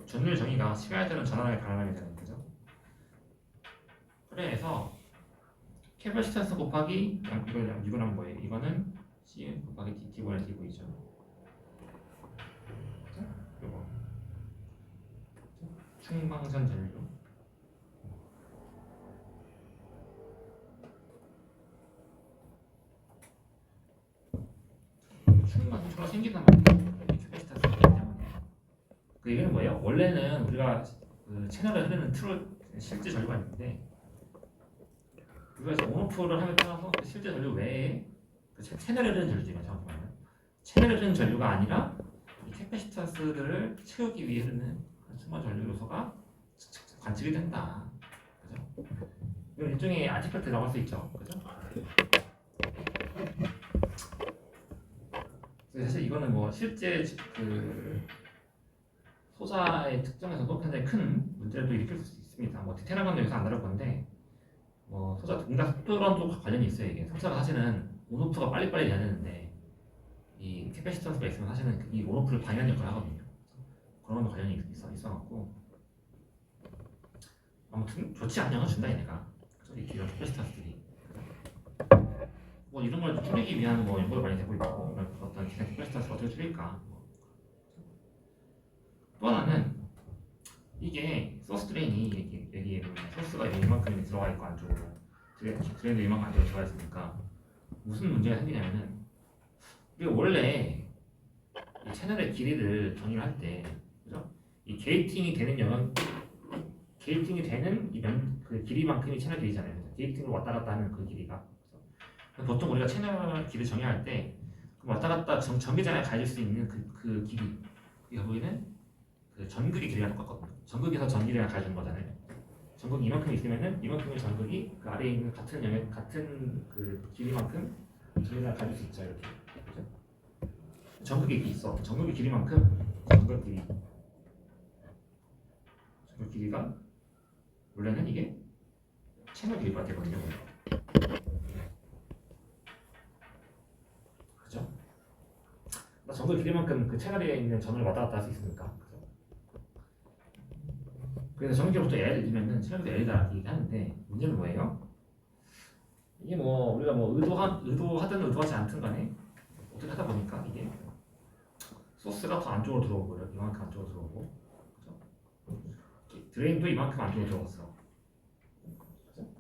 전류의 정의가 시간에 따른 전환량의 변화량이잖아요, 그죠? 그래서 캐퍼시턴스 곱하기 이거는 뭐예요? 이거는 C 곱하기 DT1의 DV죠. 그죠? 이거 충방전 전류. 충방전류가 생긴단 말이에요. 캐퍼시턴스 때문에. 그 얘기는 뭐예요? 원래는 우리가 그 채널에 흐르는 실제 전류가 있는데, 우리가 온오프를 함에 따라서 그 실제 전류 외에 그 채널에 흐르는 전류지만 정확히 말하면 채널에 흐르는 전류가 아니라 이 캐패시턴스를 채우기 위해 흐르는 순간 전류 요소가 관측이 된다. 그죠? 이건 일종의 아티팩트라고 할 수 있죠. 그죠? 사실 이거는 뭐 실제 그 소자의 특정에서도 굉장히 큰 문제를 일으킬 수 있습니다. 뭐 디테일한 건 여기서 안 다룰 건데, 뭐 소자 동작 속도랑도 관련이 있어요. 이게 소자가 사실은 온오프가 빨리빨리 돼야 되는데 이 캐패시턴스가 있으면 사실은 이 온오프를 방해하는 역할을 하거든요. 그런 것도 관련이 있어갖고 아무튼 좋지 않은 영향을 준다 얘네가. 이 기존 캐패시턴스들이 뭐 이런 걸 줄이기 위한 뭐 연구도 많이 되고 있고, 어떤 기존 캐패시턴스를 어떻게 줄일까. 또 하나는 이게 소스 드레인이 여기에 소스가 이만큼 들어가 있고 안쪽으로 드레인도 이만큼 안쪽으로 들어가 있으니까 무슨 문제가 생기냐면은 우리가 원래 이 채널의 길이를 정의를 할 때, 그죠? 이 게이팅이 되는 그 길이만큼이 채널 길이잖아요. 게이팅으로 왔다 갔다 하는 그 길이가. 보통 우리가 채널 길이 정의할 때 왔다 갔다 전기장에 가질 수 있는 그 길이, 결국에는 그 전극의 길이가 똑같거든요. 전극에서 전기량을 가져준 거잖아요. 전극이 이만큼 있으면은 이만큼의 전극이 그 아래에 있는 같은 그 길이만큼 전기량을 가질 수 있죠. 이렇게. 그죠? 전극이 있어. 전극의 길이만큼 전극 길이가 원래는 이게 채널 길이가 되거든요. 그죠? 전극 길이만큼 그 채널에 있는 전을 왔다 갔다 할 수 있으니까. 그래서 전기로부터 L이면은 채널도 L이다 이렇게 하는데, 문제는 뭐예요? 이게 뭐 우리가 뭐 의도하든 의도하지 않든 간에 어떻게 하다 보니까 이게 소스가 더 안쪽으로 들어오고요. 이만큼 안쪽으로 들어오고, 그죠? 드레인도 이만큼 안쪽으로 들어갔어. 그죠?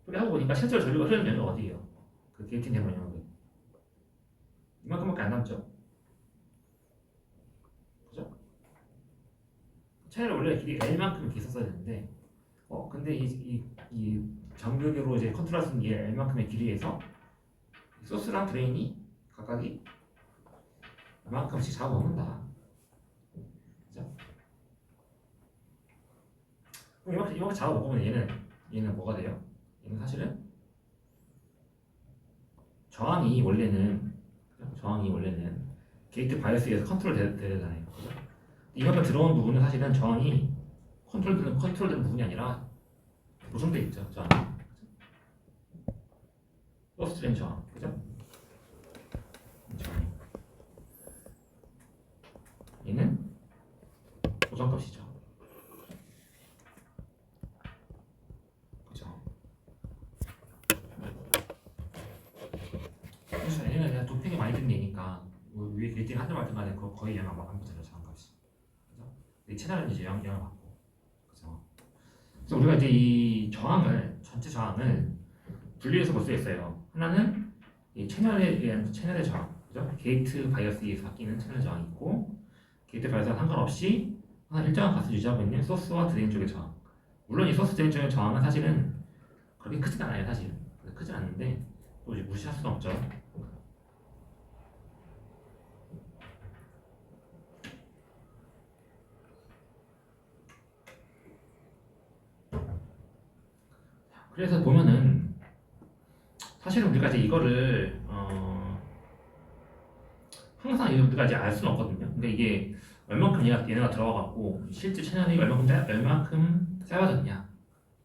그렇게 하고 보니까 실제로 전류가 흐르는 면은 어디예요? 그 게이팅 되는 영역은 이만큼밖에 안 남죠. 채널 원래 길이 L만큼 이렇게 있었어야 되는데, 근데 이 전극으로 이제 컨트롤할 수 있는 이 L만큼의 길이에서 소스랑 드레인이 각각이 이만큼씩 잡아먹는다. 그죠? 이만큼 잡아먹으면 얘는 뭐가 돼요? 얘는 사실은 저항이 원래는 게이트 바이어스에서 컨트롤 되잖아요. 그죠? 이만큼 들어온 부분은 사실은 저항이 컨트롤되는 부분이 아니라 고정돼 있죠. 저항. 소스 드레인 저항. 그죠? 저항. 얘는 고정값이죠. 그죠? 그래서 얘는 그냥 도핑이 많이 든 얘니까 뭐 위에 빌딩 하든 말든 간에 거의 영향 안 받잖아요. 저항값이. 그죠? 이 채널은 이제 영향 받고. 그죠? 그래서 우리가 이제 이 전체 저항을 분리해서 볼 수 있어요. 하나는 이 채널의 저항, 그죠? 게이트 바이어스에서 바뀌는 채널 저항이 있고, 게이트 바이어스와 상관없이 하나 일정한 값을 유지하고 있는 소스와 드레인 쪽의 저항. 물론 이 소스 드레인 쪽의 저항은 사실은 그렇게 크진 않아요. 사실은 크진 않는데 또 이제 무시할 수는 없죠. 그래서 보면은 사실은 우리가 이제 이거를 항상 이거 우리가 이제 알 수는 없거든요. 그러니까 이게 얼만큼 얘네가 들어가갖고 실제 채널이 얼만큼 짧아졌냐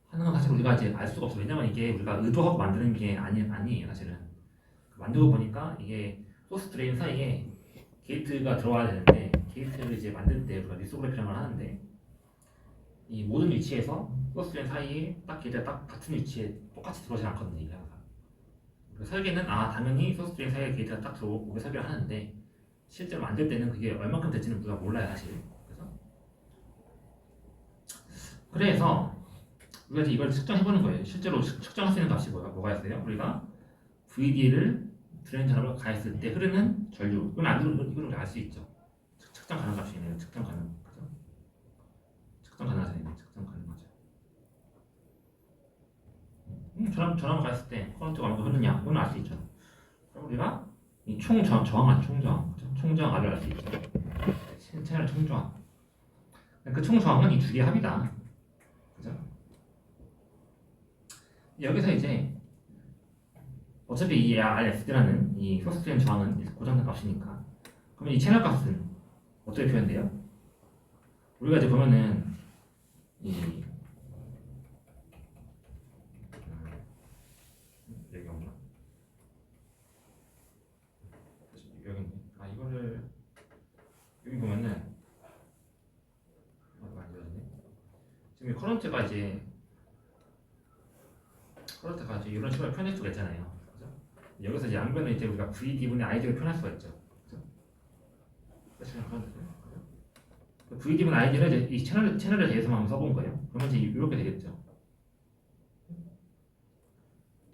하는 건 사실 우리가 이제 알 수가 없어. 왜냐면 이게 우리가 의도하고 만드는 게 아니에요 사실은. 만들고 보니까 이게 소스 드레인 사이에 게이트가 들어와야 되는데 게이트를 이제 만들 때 우리가 리소그래피라는 걸 하는데 이 모든 위치에서 소스 드레인 사이에 딱 게이트가 딱 같은 위치에 똑같이 들어오지 않거든요. 이게 항상. 설계는 당연히 소스 드레인 사이에 게이트가 딱 들어오게 설계를 하는데 실제로 만들 때는 그게 얼만큼 될지는 우리가 몰라요 사실. 그래서 우리가 이제 이걸 측정해보는 거예요. 실제로 측정할 수 있는 값이 뭐가 있어요? 우리가 VD를 드레인 전압을 가했을 때 흐르는 전류. 이건 이걸 우리가 알 수 있죠. 측정 가능 값이네요. 측정 가능. 그죠? 측정 가능하잖아요. 측정 가능하죠. 전압을 가했을 때 커런트가 얼마나 흐르냐. 이건 알 수 있죠. 그럼 우리가 이 총저항, 총저항. 그죠? 총저항 R을 알 수 있죠. 채널 총저항. 그 총저항은 이 두 개의 합이다. 그죠? 여기서 이제 어차피 이 RSD라는 이 소스 드레인 저항은 고정된 값이니까 그러면 이 채널 값은 어떻게 표현돼요? 우리가 이제 보면은 이 여기 없나? 여기 있네. 이거를 여기 보면은 안 되네. 지금 커런트가 이제 이런 식으로 표현할 수가 있잖아요. 그죠? 여기서 이제 양변을 이제 우리가 VD분의 ID로 표현할 수가 있죠. 그죠? VD분의 ID를 이제 이 채널에 대해서만 써본 거예요. 그러면 이제 이렇게 되겠죠.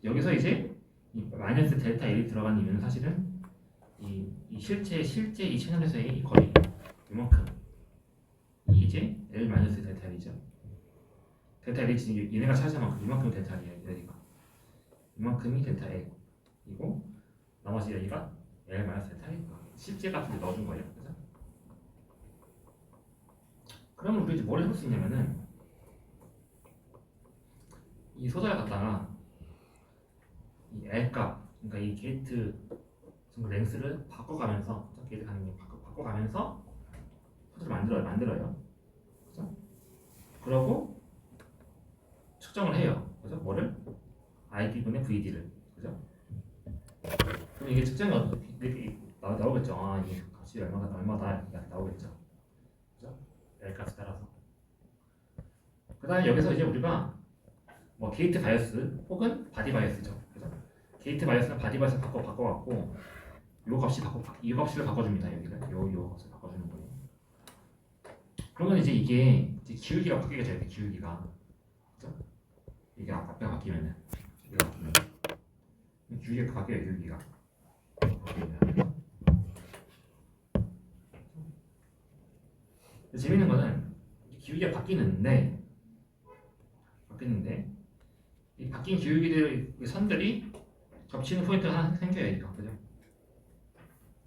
여기서 이제 이 마이너스 델타 L이 들어간 이유는 사실은 이 실제 이 채널에서의 이 거리 이만큼 이 이제 L 마이너스 델타 L이죠. 델타 L이 지금 얘네가 차지한 만큼 이만큼 델타 L이니까 이만큼이 델타 L이고 나머지 여기가 L 마이너스 델타 L이니까 실제 값을 넣어준 거예요. 그죠? 그러면 우리 이제 뭘 해볼 수 있냐면은 이 소자를 갖다가 이 L 값, 그러니까 이 게이트 랭스를 바꿔가면서 게이트 가는 바꿔가면서 소자를 만들어요. 그죠? 그러고 측정을 해요. 그죠? 뭐를? ID분의 VD를. 그죠? 그럼 이게 측정이 이렇게 나오겠죠. 이게 값이 얼마다 이렇게 나오겠죠. 그죠? L 값에 따라서. 그 다음에 여기서 이제 우리가 뭐 게이트 바이어스 혹은 바디 바이어스죠. 그죠? 게이트 바이어스는 바디 바이어스 바꿔갖고 이 값을 바꿔줍니다. 여기를 요 값을 바꿔주는 거예요. 그러면 이제 이게 이제 기울기가 바뀌게 돼요. 기울기가. 그죠? 이게 앞에 바뀌면은 기울기가 바뀌어요. 기울기가. 재밌는 거는 기울기가 바뀌는데 이 바뀐 기울기들 선들이 겹치는 포인트가 하나 생겨요. 이거 그죠?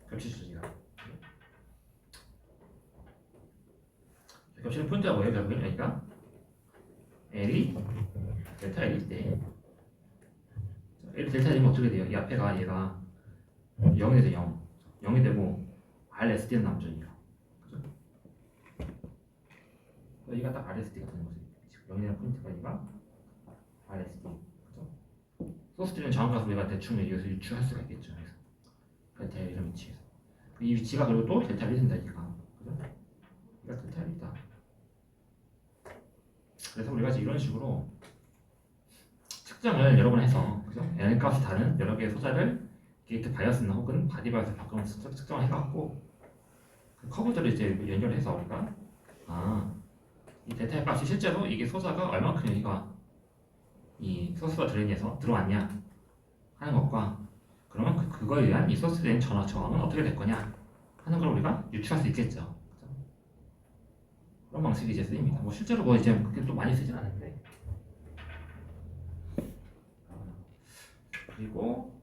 겹칠 수지가. 겹치는 포인트가 뭐예요? 결국엔 여기가 L이 델타 L일 때 L 델타 L이면 어떻게 돼요? 이 앞에가 얘가 0이 돼요. 0이 되고 RSD는 남죠. 그죠? 여기가 딱 RSD가 되는 거지. 0이라는 포인트가 얘가 RSD. 그죠? 소스들은 정확한 우리가 대충 여기서 유추할 수가 있겠죠. 델타 이런 위치에서 이 위치가 그리고 또 델타 1이 된다. 얘가 그죠? 얘가 델타 1이다. 그래서 우리가 이런 식으로 측정을 여러 번 해서 그죠? L 값이 다른 여러 개의 소자를 게이트 바이어스나 혹은 바디 바이어스 바꾸면서 측정을 해갖고 그 커브들을 이제 연결해서 우리가 이 델타 값이 실제로 이게 소자가 얼마큼 여기가 이 소스와 드레인에서 들어왔냐 하는 것과 그러면 그거에 의한 이 소스에 대한 전화 저항은 어떻게 될 거냐 하는 걸 우리가 유추할 수 있겠죠. 그렇죠? 그런 방식이 이제 쓰입니다. 뭐 실제로 뭐 이제 그렇게 또 많이 쓰진 않는데. 그리고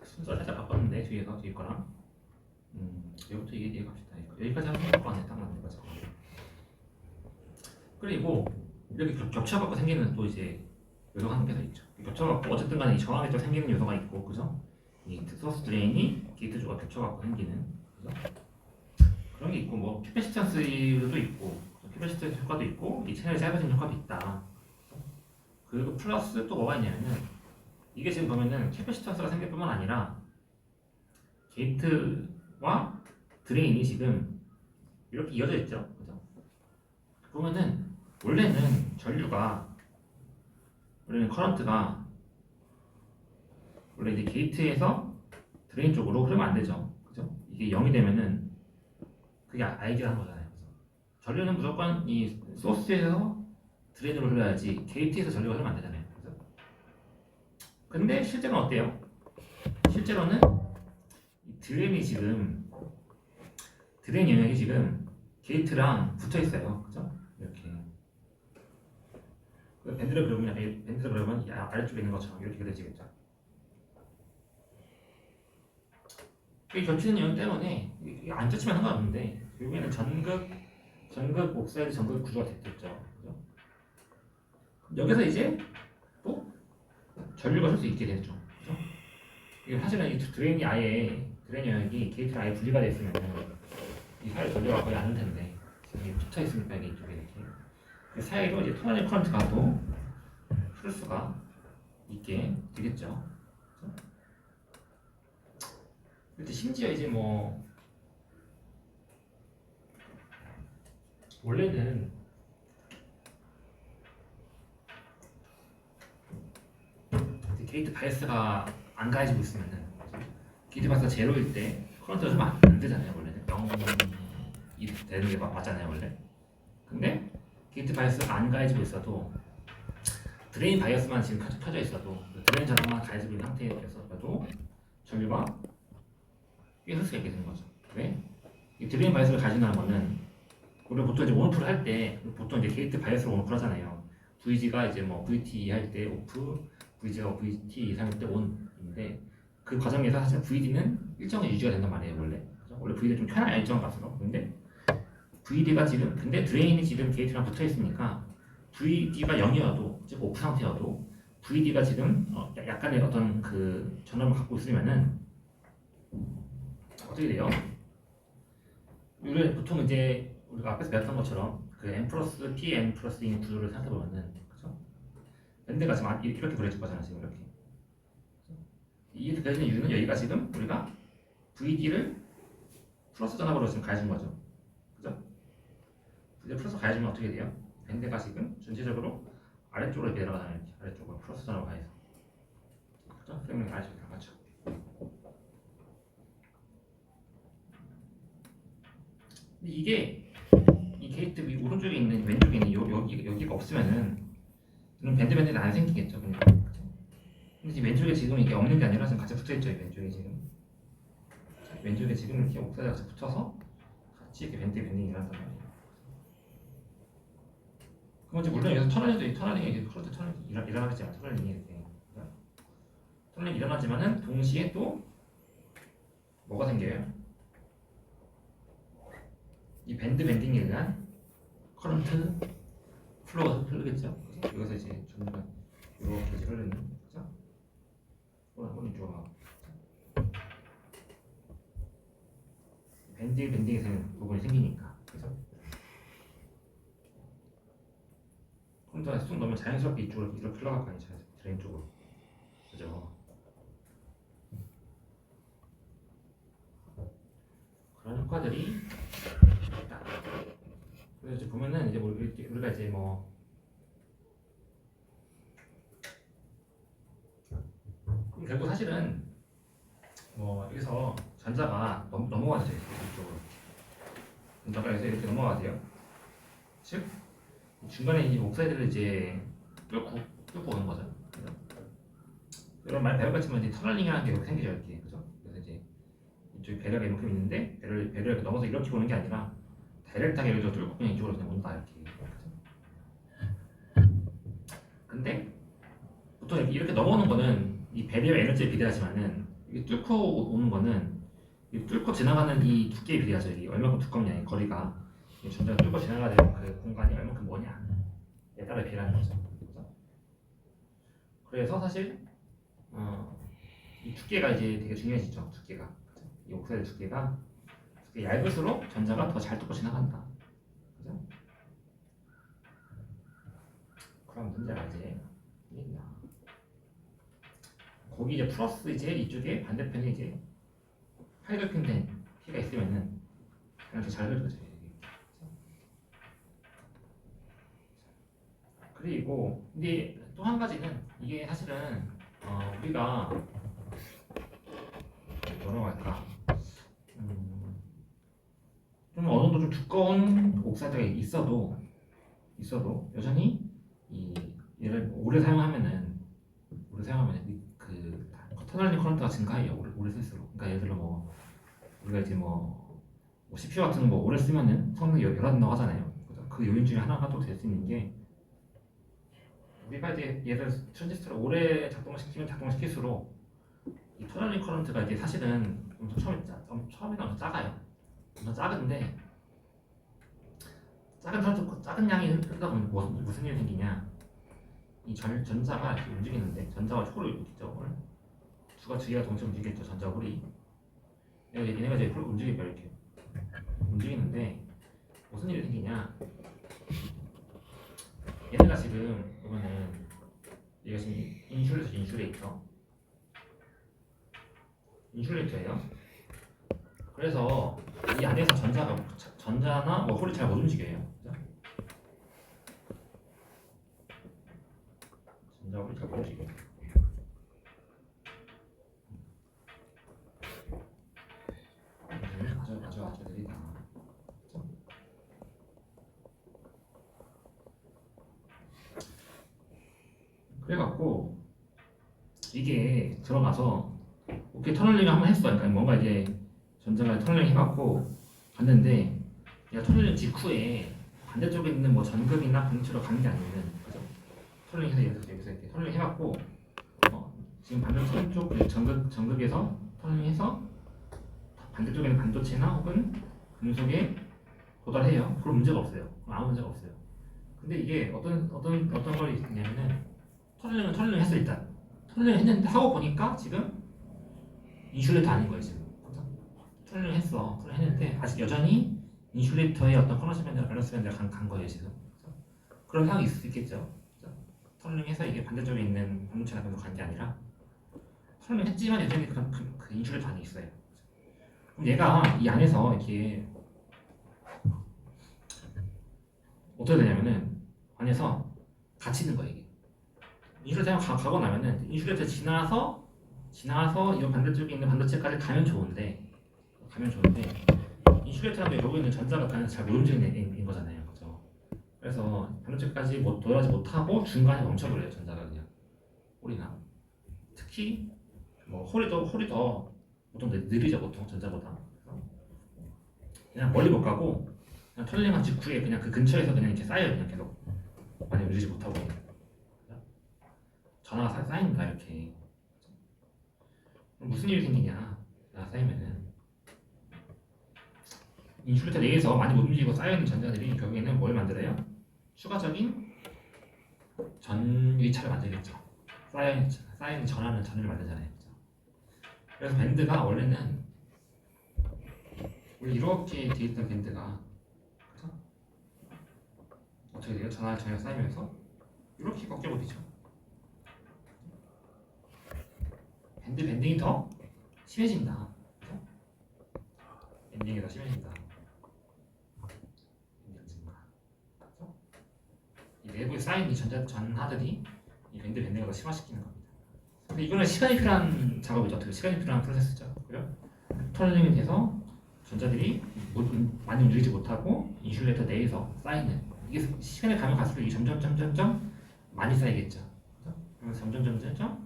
순서 살짝 바꿨는데 뒤에 거랑 여기부터 이게 갑시다. 여기까지 하면 바꿨네. 딱 맞는 거죠. 그리고 이렇게 겹쳐갖고 생기는 또 이제 요소가 한 개 더 있죠. 겹쳐갖고 어쨌든 간에 이 저항이 또 생기는 요소가 있고, 그죠? 이 소스 드레인이 게이트 쪽과 겹쳐갖고 생기는, 그죠? 그런 게 있고, 뭐 캐패시턴스도 있고, 캐패시턴스 효과도 있고, 이 채널이 짧아지는 효과도 있다. 그리고 플러스 또 뭐가 있냐면은 이게 지금 보면은 캐패시턴스가 생길 뿐만 아니라 게이트와 드레인이 지금 이렇게 이어져 있죠, 그죠? 보면은 원래는 커런트가 원래 이제 게이트에서 드레인 쪽으로 흐르면 안 되죠, 그죠? 이게 0이 되면은 그게 아이디어한 거잖아요. 그죠? 전류는 무조건 이 소스에서 드레인으로 흘러야지 게이트에서 전류가 흐르면 안 되잖아요, 그죠? 근데 실제로는 어때요? 실제로는 이 드레인 영역이 지금 게이트랑 붙어 있어요, 그죠? 이렇게 밴드를 그려보면 아래쪽에 있는 것처럼 이렇게 그려지겠죠. 이 겹치는 영역 때문에 이게 안 겹치면 상관없는데 결국에는 전극 옥사이드 전극 구조가 됐죠. 그죠? 여기서 이제 또 전류가 쓸 수 있게 되죠. 그죠? 이게 사실은 이 드레인 영역이 게이트랑 아예 분리가 됐으면 이 사이 전류가 거의 안 올 텐데 지금 이게 붙어 있으니까 이게 이쪽에 이렇게 그 사이로 이제 토너닝 커런트가 또 흐를 수가 있게 되겠죠. 그렇죠? 심지어 이제 뭐 원래는 게이트 바이어스가 안 가해지고 있으면은 게이트 바이어스가 제로일 때 커런트가 좀 안 되잖아요. 원래는 0이 되는 게 맞잖아요, 원래. 근데 게이트 바이어스가 안 가해지고 있어도 드레인 바이어스만 지금 켜져 있어도 드레인 전압만 가해지고 있는 상태였어도 전류가 꽤 흐를 수가 있게 되는 거죠. 왜? 이 드레인 바이어스를 가진다는 거는 우리가 보통 이제 온오프를 할 때 보통 이제 게이트 바이어스를 온오프를 하잖아요. VG가 이제 뭐 VT 할 때 오프, VG가 VT 이상일 때 온인데 그 과정에서 사실 VD는 일정한 유지가 된단 말이에요, 원래. 그죠? 원래 VD 좀 켜놔야 일정 값으로. 근데 근데 드레인이 지금 게이트랑 붙어 있으니까 VD가 0이어도 즉 오프 상태여도 VD가 지금 약간의 어떤 그 전압을 갖고 있으면은 어떻게 돼요? 우리 보통 이제 우리가 앞에서 배웠던 것처럼 그 n 플러스 p n 플러스 2 구조를 생각해 보면은 그죠? 밴드가 지금 이렇게 그려질 거잖아, 지금 이렇게. 이게 그려진 이유는 여기가 지금 우리가 VD를 플러스 전압으로 지금 가해준 거죠, 그죠? VD 플러스 가해주면 어떻게 돼요? 밴드가 지금 전체적으로 아래쪽으로 이렇게 내려가잖아요, 이렇게 아래쪽으로 플러스 전압을 가해서, 그죠? 그러면 가해주면 나가죠. 근데 이게 이 게이트 오른쪽에 있는 왼쪽에 있는 여기가 없으면은 그럼 밴드는 안 생기겠죠, 그러니까. 근데 왼쪽에 지금 이게 없는 게 아니라 지금 같이 붙어 있죠, 왼쪽에 지금. 왼쪽에 지금 이렇게 옥사이드가 같이 붙어서 같이 이렇게 밴딩이 일어난단 말이에요. 그럼 이제 물론 여기서 터널링이 이제 터널링이 일어나겠지만 터널링이 이렇게 터널링이 일어나지만은 동시에 또 뭐가 생겨요? 이 밴딩에 의한 커런트 플로우가 흐르겠죠. 그래서 여기서 이제 전부가 이렇게 이제 흐르는, 그죠? 한번 이쪽으로 밴딩이 되는 부분이 생기니까, 그죠? 커런트가 쑥 넣으면 자연스럽게 이쪽으로 이렇게 흘러갈 거 아니에요, 드레인 쪽으로, 그죠? 그런 효과들이 있다. 그래서 이제 보면은 이제 우리가 이제 뭐 결국 사실은 뭐 여기서 전자가 넘어가야 돼요, 이쪽으로. 전자가 여기서 이렇게 넘어가야 돼요. 즉 중간에 이 옥사이드를 이제 뚫고 오는 거죠. 그죠? 여러분 많이 배워봤지만 이제 터널링이라는 게 이렇게 생기죠, 이렇게. 그죠? 그래서 이제 이쪽 배려가 이만큼 있는데 배려를 넘어서 이렇게 오는 게 아니라 다이렉트하게 여기서 뚫고 그냥 이쪽으로 그냥 온다, 이렇게. 근데 보통 이렇게 넘어오는 거는 이 배리어 에너지에 비례하지만은 이게 뚫고 오는 거는 이 뚫고 지나가는 이 두께에 비례하죠. 이게 얼마큼 두껍냐, 이 거리가. 전자가 뚫고 지나가야 되는 그 공간이 얼마큼 뭐냐에 따라 비례하는 거죠. 그죠? 그래서 사실 이 두께가 이제 되게 중요해지죠. 두께가 이 옥사이드 두께가 얇을수록 전자가 더 잘 뚫고 지나간다. 그죠? 그럼 문제가 이제 있나? 거기 이제 플러스 이제 이쪽에 반대편에 이제 팔각형된 피가 있으면은 그냥 더 잘 그려져요. 그리고 근데 또 한 가지는 이게 사실은 우리가 뭐라고 할까 좀 어느 정도 좀 두꺼운 옥사이드가 있어도 여전히 이 얘를 오래 사용하면은 그 터널링 커런트가 증가해요. 오래 쓸수록. 그러니까 예를 들어 뭐 우리가 이제 뭐 CPU 같은 거 오래 쓰면은 성능이 열어진다고 하잖아요. 그 요인 중에 하나가 또 될 수 있는 게 우리가 이제 얘를 트랜지스터를 오래 작동시킬수록 이 터널링 커런트가 이게 사실은 처음에는 엄청 작아요. 엄청 작은데 작은 양이 흐르다 보면 무슨 일이 생기냐? 이 전자가 이렇게 움직이는데 전자와 홀이 있겠죠. 두 개가 동시에 움직이겠죠. 전자 홀이. 얘네가 이제 움직이니까 이렇게 움직이는데 무슨 일이 생기냐? 얘네가 지금 보면은 얘가 지금 인슐레이터예요. 그래서 이 안에서 전자나 뭐 홀이 잘 못 움직여요. 그죠? 전자 홀이 잘 못 움직여요. 아주 느리다. 그래갖고 이게 들어가서 오케이 터널링을 한번 했어. 그러니까 뭔가 이제 전자가 터널링 해갖고 갔는데 얘가 터널링 직후에 반대쪽에 있는 뭐 전극이나 분출로 가는 게 아니면 그죠? 터널링해서 여기서 이렇게 터널링 해갖고 지금 반대쪽 전극에서 터널링해서 반대쪽에 있는 반도체나 혹은 금속에 도달해요. 그럼 문제가 없어요. 아무 문제가 없어요. 근데 이게 어떤 걸 있냐면은 터널링 했어 일단. 터널링 했는데 하고 보니까 지금 인슐레이터 아닌 거예요 지금. 터널링 했는데 아직 여전히 인슐레이터의 어떤 밸런스 밴드가 간 거예요 지금. 그런 상황이 있을 수 있겠죠. 터널링 해서 이게 반대쪽에 있는 반도체나 그런 간 게 아니라 터널링 했지만 여전히 그 인슐레이터 안에 있어요. 그럼 얘가 이 안에서 이렇게 어떻게 되냐면은 안에서 갇히는 거예요 이게. 인슐레이터 가고 나면은 인슐레이터 지나서 이 반대쪽에 있는 반도체까지 가면 좋은데 인슐레이터라는 게 여기 있는 전자가 잘 못 움직이는 거잖아요, 그죠? 그래서 반도체까지 돌아가지 못하고 중간에 멈춰버려요 전자가 그냥 홀이나 특히 뭐 홀이 더 보통 느리죠 보통 전자보다. 그냥 멀리 못 가고 그냥 터널링한 직후에 그냥 그 근처에서 그냥 이렇게 쌓여요 그냥 계속 많이 움직이지 못하고 전화가 쌓인다 이렇게. 무슨 일이 생기냐? 쌓이면은 인슐레이터 내에서 많이 못 움직이고 쌓여있는 전자들이 결국에는 뭘 만들어요? 추가적인 전위차를 만들겠죠. 쌓여있는 전을 만들잖아요. 그렇죠? 그래서 밴드가 원래 이렇게 돼 있던 밴드가 그렇죠? 어떻게 돼요? 전위가 쌓이면서 이렇게 꺾여버리죠. 밴딩이 더 심해진다. 그렇죠? 밴딩이 더 심해진다. 그렇죠? 이 내부에 쌓인 이 전하들이 이 밴딩을 더 심화시키는 겁니다. 근데 이거는 시간이 필요한 작업이죠. 어떻게 시간이 필요한 프로세스죠. 그래요? 터널링이 돼서 전자들이 많이 움직이지 못하고 인슐레이터 내에서 쌓이는 이게 시간이 가면 갈수록 이 점점 많이 쌓이겠죠. 그렇죠? 그러면서 점점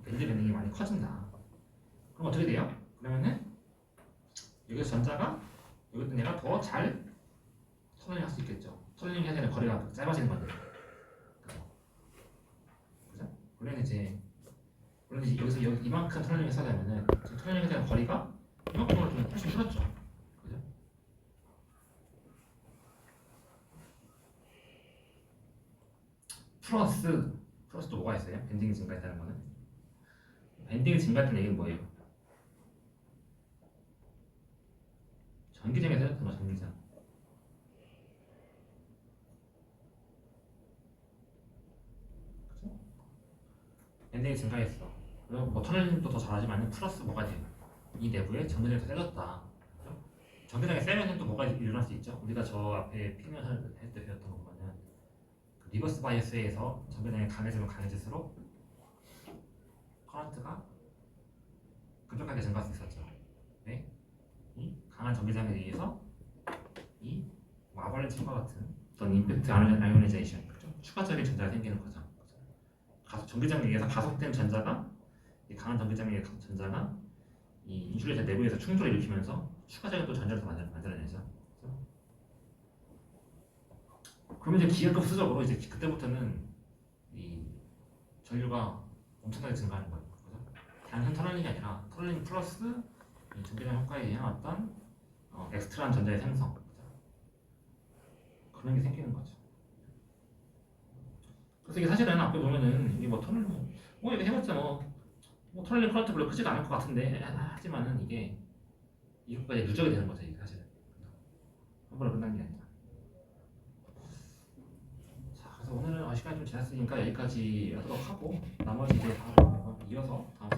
밴딩이 많이 커진다. 그럼 어떻게 돼요? 그러면은 여기서 전자가 여기 있던 얘가 더 잘 터널링 할 수 있겠죠. 터널링 해야 되는 거리가 짧아지는 건데. 그죠? 원래는 이제 여기서 이만큼 터널링 했어야 되면은 지금 터널링에 대한 거리가 이만큼으로 좀 훨씬 줄었죠. 그죠? 플러스 플러스 또 뭐가 있어요? 밴딩이 증가했다는 거는 밴딩이 증가했다는 얘기는 뭐예요? 전기장에서 해줬던 거 전기장. 그죠? 밴딩이 증가했어. 그리고 뭐 터널링도 더 잘하지만 플러스 뭐가 돼요? 이 내부에 전기장이 세졌다. 그죠? 전기장이 세면 또 뭐가 일어날 수 있죠? 우리가 저 앞에 피면 할 때 배웠던 거 보면은 그 리버스 바이어스에서 전기장이 강해지면 강해질수록 커런트가 급격하게 증가할 수 있었죠. 네? 이 강한 전기장에 의해서 이 아발렌치와 같은 어떤 임팩트 아이오니제이션, 그렇죠? 추가적인 전자가 생기는 거죠. 전기장에 의해서 가속된 전자가 이 강한 전기장에 의해 전자가 이 인슐레이터 내부에서 충돌을 일으키면서 추가적인 또 전자를 더 만들어내죠. 그렇죠? 그러면 이제 기하급수적으로 이제 그때부터는 이 전류가 엄청나게 증가하는 거예요. 그죠? 단순 터널링이 아니라 터널링 플러스 이 전기장 효과에 의한 어떤 엑스트라한 전자의 생성, 그죠? 그런 게 생기는 거죠. 그래서 이게 사실은 앞에 보면은 이게 뭐 터널링 뭐 이렇게 해봤자 뭐 터널링 커런트 별로 크지가 않을 것 같은데 하지만은 이게 이것까지 누적이 되는 거죠. 이게 사실은 한 번에 끝난 게 아니라. 자, 그래서 오늘은 시간이 좀 지났으니까 여기까지 하도록 하고 나머지 이제 다음 이어서 다음